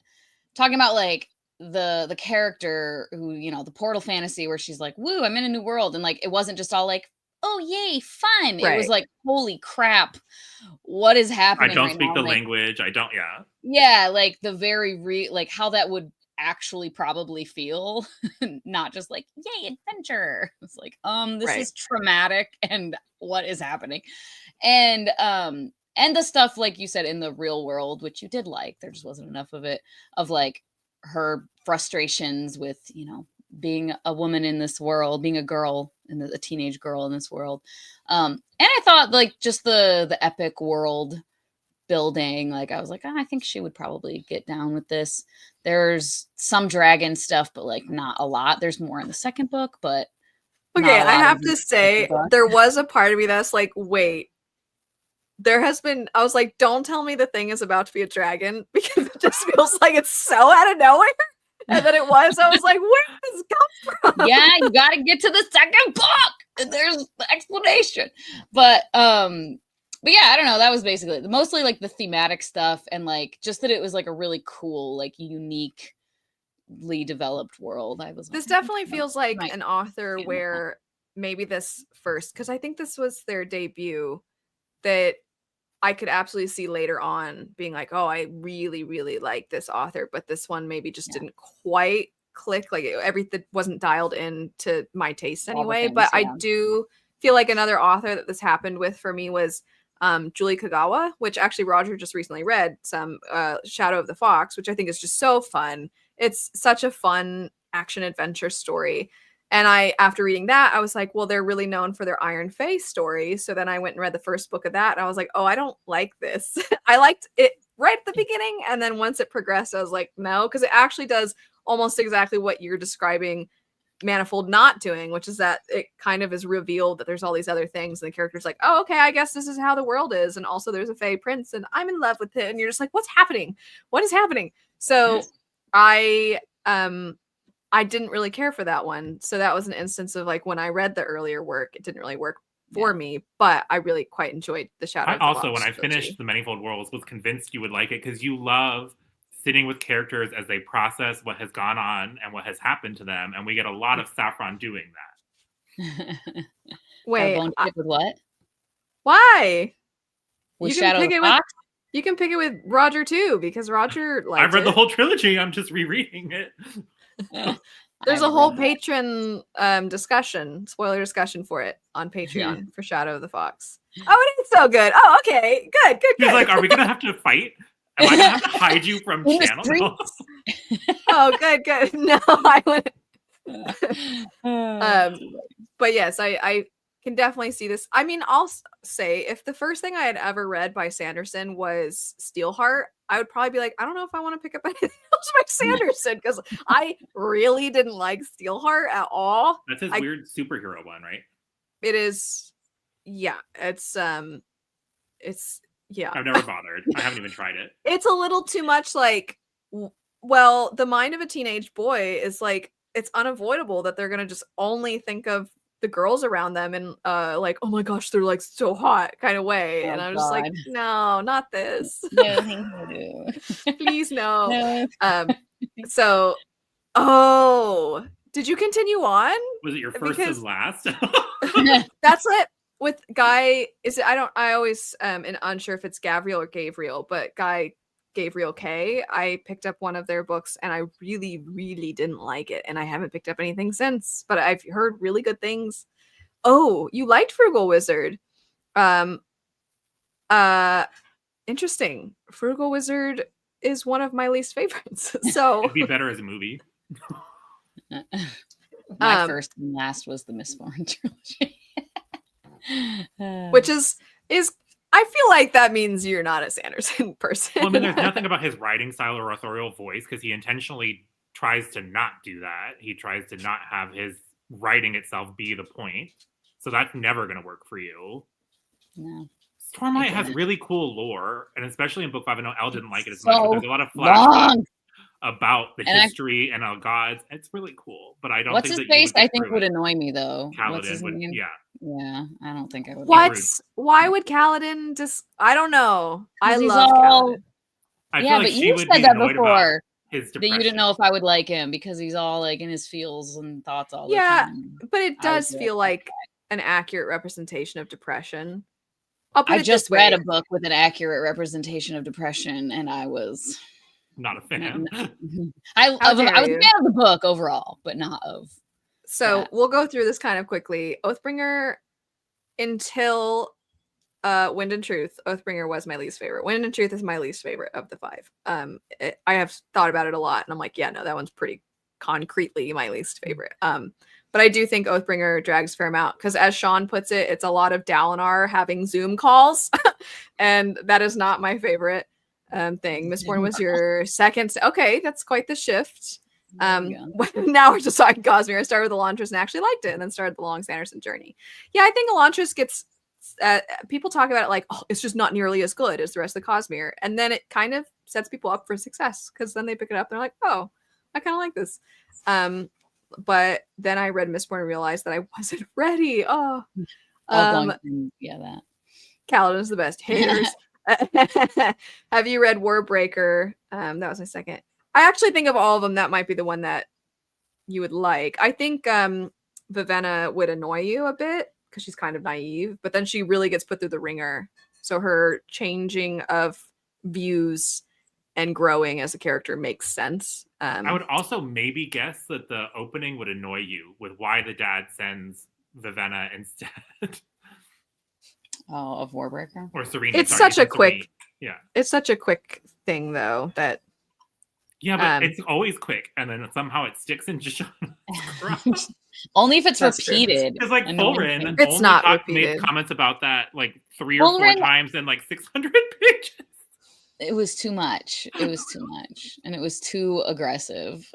[SPEAKER 1] talking about like the character who, the portal fantasy where she's like, woo, I'm in a new world. And like, it wasn't just all like, oh, yay, fun. Right. It was like, holy crap, what is happening?
[SPEAKER 3] I don't speak the language. I don't, yeah.
[SPEAKER 1] Yeah, like the very, like how that would actually probably feel, not just like, yay, adventure. It's like, this is traumatic and what is happening? And the stuff, like you said, in the real world, which you did like, there just wasn't enough of it, of like her frustrations with, being a woman in this world, being a girl and a teenage girl in this world. And I thought like just the epic world building, like I was like, I think she would probably get down with this. There's some dragon stuff, but like not a lot. There's more in the second book, but
[SPEAKER 2] okay, I have to say there was a part of me that's like, wait, I was like, don't tell me the thing is about to be a dragon, because it just feels like it's so out of nowhere. And then it was, I was like, where did this come from?
[SPEAKER 1] Yeah, you got to get to the second book. There's the explanation. But But yeah, I don't know. That was basically mostly like the thematic stuff and like just that it was like a really cool, like uniquely developed world. I was like,
[SPEAKER 2] This definitely feels like
[SPEAKER 1] might
[SPEAKER 2] an author
[SPEAKER 1] stand that.
[SPEAKER 2] where maybe this first, because I think this was their debut, that I could absolutely see later on being like, oh, I really, really like this author, but this one maybe just didn't quite click. Like everything wasn't dialed in to my taste
[SPEAKER 1] All the
[SPEAKER 2] anyway.
[SPEAKER 1] things,
[SPEAKER 2] But I
[SPEAKER 1] yeah.
[SPEAKER 2] do feel like another author that this happened with for me was Julie Kagawa, which actually Roger just recently read some Shadow of the Fox, which I think is just so fun. It's such a fun action adventure story. And after reading that, I was like, well, they're really known for their Iron Fae story. So then I went and read the first book of that. And I was like, oh, I don't like this. I liked it right at the beginning. And then once it progressed, I was like, no, because it actually does almost exactly what you're describing Manifold not doing, which is that it kind of is revealed that there's all these other things. And the character's like, oh, okay, I guess this is how the world is. And also there's a Fae prince and I'm in love with it. And you're just like, what's happening? What is happening? So I didn't really care for that one. So that was an instance of like when I read the earlier work, it didn't really work for me, but I really quite enjoyed the Shadow of the
[SPEAKER 3] Also,
[SPEAKER 2] Fox
[SPEAKER 3] when I
[SPEAKER 2] trilogy.
[SPEAKER 3] finished The Manifold Worlds, was convinced you would like it because you love sitting with characters as they process what has gone on and what has happened to them. And we get a lot of Saffron doing that.
[SPEAKER 2] Wait,
[SPEAKER 1] with what?
[SPEAKER 2] Why?
[SPEAKER 1] With Shadow of the Fox?
[SPEAKER 2] You can pick it with Roger too, because Roger liked
[SPEAKER 3] I've read the whole trilogy. I'm just rereading it.
[SPEAKER 2] There's a whole patron discussion, spoiler discussion for it on Patreon for Shadow of the Fox. Oh, it is so good. Oh, okay. Good.
[SPEAKER 3] He's like, are we going to have to fight? Am I going to have to hide you from channel?
[SPEAKER 2] Oh, good. No, I wouldn't. But yes, I can definitely see this. I mean, I'll say if the first thing I had ever read by Sanderson was Steelheart, I would probably be like, I don't know if I want to pick up anything else by Sanderson because I really didn't like Steelheart at all.
[SPEAKER 3] That's his weird superhero one, right?
[SPEAKER 2] It is. Yeah, it's yeah.
[SPEAKER 3] I've never bothered. I haven't even tried it.
[SPEAKER 2] It's a little too much like, well, the mind of a teenage boy is like, it's unavoidable that they're gonna just only think of the girls around them and like, oh my gosh, they're like so hot kind of way. And I'm just like, no, not this.
[SPEAKER 1] No, thank you.
[SPEAKER 2] Please no.
[SPEAKER 1] No.
[SPEAKER 2] So did you continue on?
[SPEAKER 3] Was it your first and last?
[SPEAKER 2] That's it with Guy. Is it? I always am unsure if it's Gabriel or Gabriel, but Guy Gabriel K. I picked up one of their books and I really, really didn't like it. And I haven't picked up anything since, but I've heard really good things. Oh, you liked Frugal Wizard. Interesting. Frugal Wizard is one of my least favorites. So
[SPEAKER 3] it'd be better as a movie.
[SPEAKER 1] My first and last was the Mistborn trilogy.
[SPEAKER 2] Which is I feel like that means you're not a Sanderson person.
[SPEAKER 3] Well, I mean, there's nothing about his writing style or authorial voice because he intentionally tries to not do that. He tries to not have his writing itself be the point. So that's never going to work for you.
[SPEAKER 1] No.
[SPEAKER 3] Stormlight has really cool lore, and especially in book 5, I know Elle didn't like it as much, but there's a lot of flashbacks about the history and our gods. It's really cool, but I don't think
[SPEAKER 1] his face I think would annoy me though.
[SPEAKER 3] Kaladin would,
[SPEAKER 1] yeah, I don't think I would.
[SPEAKER 2] Why would Kaladin just? I don't know. I love Kaladin.
[SPEAKER 3] I feel like
[SPEAKER 1] but
[SPEAKER 3] she
[SPEAKER 1] you
[SPEAKER 3] would
[SPEAKER 1] said
[SPEAKER 3] be
[SPEAKER 1] that
[SPEAKER 3] annoyed
[SPEAKER 1] before.
[SPEAKER 3] His
[SPEAKER 1] that you didn't know if I would like him because he's all like in his feels and thoughts all the time.
[SPEAKER 2] But it does feel like an accurate representation of depression.
[SPEAKER 1] I just read a book with an accurate representation of depression, and I was
[SPEAKER 3] not a fan.
[SPEAKER 1] I was a fan of the book overall, but not of.
[SPEAKER 2] So we'll go through this kind of quickly. Oathbringer, until Wind and Truth, Oathbringer was my least favorite. Wind and Truth is my least favorite of the 5. I have thought about it a lot, and I'm like, yeah, no, that one's pretty concretely my least favorite. But I do think Oathbringer drags a fair amount because, as Sean puts it, it's a lot of Dalinar having Zoom calls, and that is not my favorite thing. Mistborn was your second. Okay, that's quite the shift. Now we're just talking Cosmere. I started with Elantris and actually liked it, and then started the long Sanderson journey. Yeah, I think Elantris gets. People talk about it like, oh, it's just not nearly as good as the rest of the Cosmere, and then it kind of sets people up for success because then they pick it up and they're like, oh, I kind of like this. But then I read Mistborn and realized that I wasn't ready.
[SPEAKER 1] That.
[SPEAKER 2] Kaladin's the best. Haters. Have you read Warbreaker? That was my second. I actually think of all of them, that might be the one that you would like. I think Vivenna would annoy you a bit because she's kind of naive, but then she really gets put through the ringer. So her changing of views and growing as a character makes sense.
[SPEAKER 3] I would also maybe guess that the opening would annoy you with why the dad sends Vivenna instead.
[SPEAKER 1] Oh, of Warbreaker?
[SPEAKER 3] Or Serena.
[SPEAKER 2] It's
[SPEAKER 3] sorry,
[SPEAKER 2] such a quick
[SPEAKER 3] Serene. Yeah.
[SPEAKER 2] It's such a quick thing though that
[SPEAKER 3] yeah, but it's always quick, and then somehow it sticks in Joanna's.
[SPEAKER 1] Only if it's
[SPEAKER 2] That's
[SPEAKER 1] repeated.
[SPEAKER 3] Because like Fulren
[SPEAKER 2] It's not repeated.
[SPEAKER 3] made comments about that like 3 or 4 times in like 600 pages.
[SPEAKER 1] It was too much. It was too much. And it was too aggressive.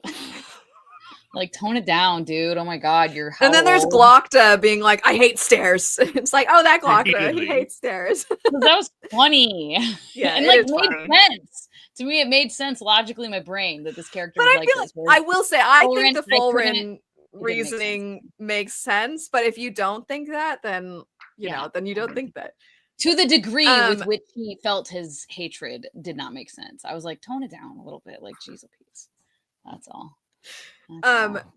[SPEAKER 1] Like, tone it down, dude. Oh my God, you're how
[SPEAKER 2] And then there's
[SPEAKER 1] old?
[SPEAKER 2] Glocta being like, I hate stairs. It's like, oh, that Glocta, he hates stairs.
[SPEAKER 1] That was funny.
[SPEAKER 2] Yeah,
[SPEAKER 1] and like made sense. To me, it made sense logically in my brain that this character
[SPEAKER 2] But
[SPEAKER 1] was
[SPEAKER 2] I
[SPEAKER 1] like
[SPEAKER 2] feel
[SPEAKER 1] this.
[SPEAKER 2] I will say, I think the
[SPEAKER 1] Fulren
[SPEAKER 2] reasoning makes sense. But if you don't think that, then you know, then you don't think that.
[SPEAKER 1] To the degree with which he felt his hatred did not make sense. I was like, tone it down a little bit. Like, geez, Louise. That's all.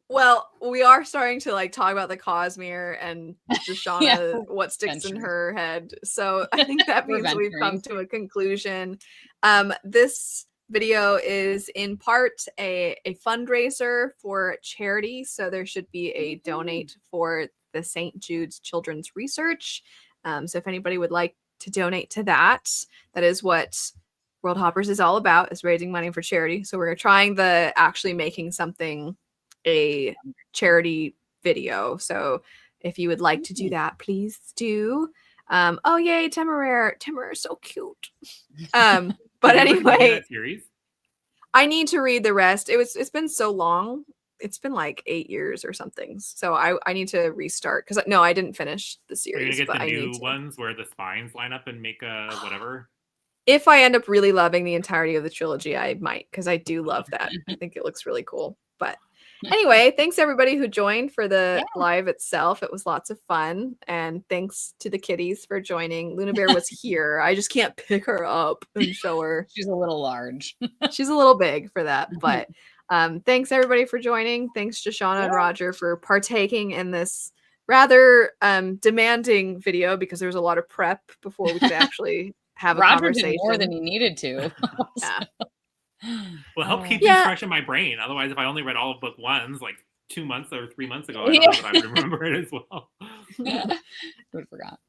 [SPEAKER 2] Well, we are starting to like talk about the Cosmere and Joanna, what sticks in her head. So I think that means we've come to a conclusion. This video is in part a fundraiser for charity. So there should be a donate for the St. Jude's Children's Research. So if anybody would like to donate to that, that is what World Hoppers is all about, is raising money for charity. So we're trying the actually making something a charity video. So if you would like to do that, please do. Oh yay, Temeraire. Temeraire is so cute. But anyway, I need to read the rest. It's been so long. It's been like 8 years or something. So I need to restart because no, I didn't finish the series.
[SPEAKER 3] Are you gonna get
[SPEAKER 2] but
[SPEAKER 3] the
[SPEAKER 2] I
[SPEAKER 3] new
[SPEAKER 2] need to.
[SPEAKER 3] ones where the spines line up and make a whatever?
[SPEAKER 2] If I end up really loving the entirety of the trilogy, I might, because I do love that. I think it looks really cool. But anyway, thanks everybody who joined for the live itself. It was lots of fun. And thanks to the kitties for joining. Luna Bear was here. I just can't pick her up and show her.
[SPEAKER 1] She's a little large.
[SPEAKER 2] She's a little big for that. But thanks everybody for joining. Thanks Shoshana and Roger for partaking in this rather demanding video, because there was a lot of prep before we could actually have a conversation.
[SPEAKER 1] Did more than he needed to.
[SPEAKER 2] Yeah.
[SPEAKER 3] Well, help keep these fresh in my brain. Otherwise, if I only read all of book 1s like 2 months or 3 months ago, I don't know that I would remember it as well.
[SPEAKER 1] I forgot.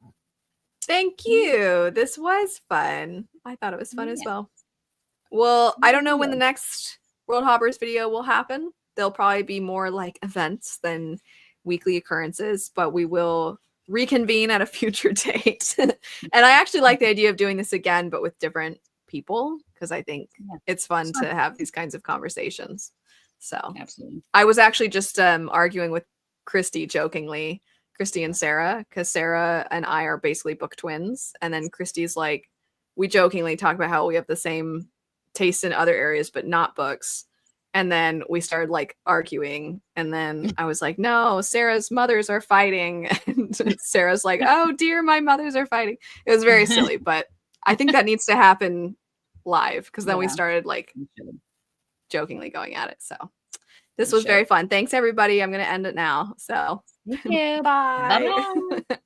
[SPEAKER 2] Thank you. This was fun. I thought it was fun as well. Well, I don't know when the next World Hoppers video will happen. There'll probably be more like events than weekly occurrences, but we will reconvene at a future date. And I actually like the idea of doing this again, but with different people, because I think it's fun to have these kinds of conversations. So
[SPEAKER 1] absolutely.
[SPEAKER 2] I was actually just arguing with Christy jokingly, Christy and Sarah, because Sarah and I are basically book twins. And then Christy's like, we jokingly talk about how we have the same taste in other areas, but not books. And then we started like arguing. And then I was like, no, Sarah's mothers are fighting. And Sarah's like, oh dear, my mothers are fighting. It was very silly, but I think that needs to happen live, because then we started like jokingly going at it. So this was very fun. Thanks everybody. I'm going to end it now. So
[SPEAKER 1] thank you.
[SPEAKER 2] bye.
[SPEAKER 1] Bye.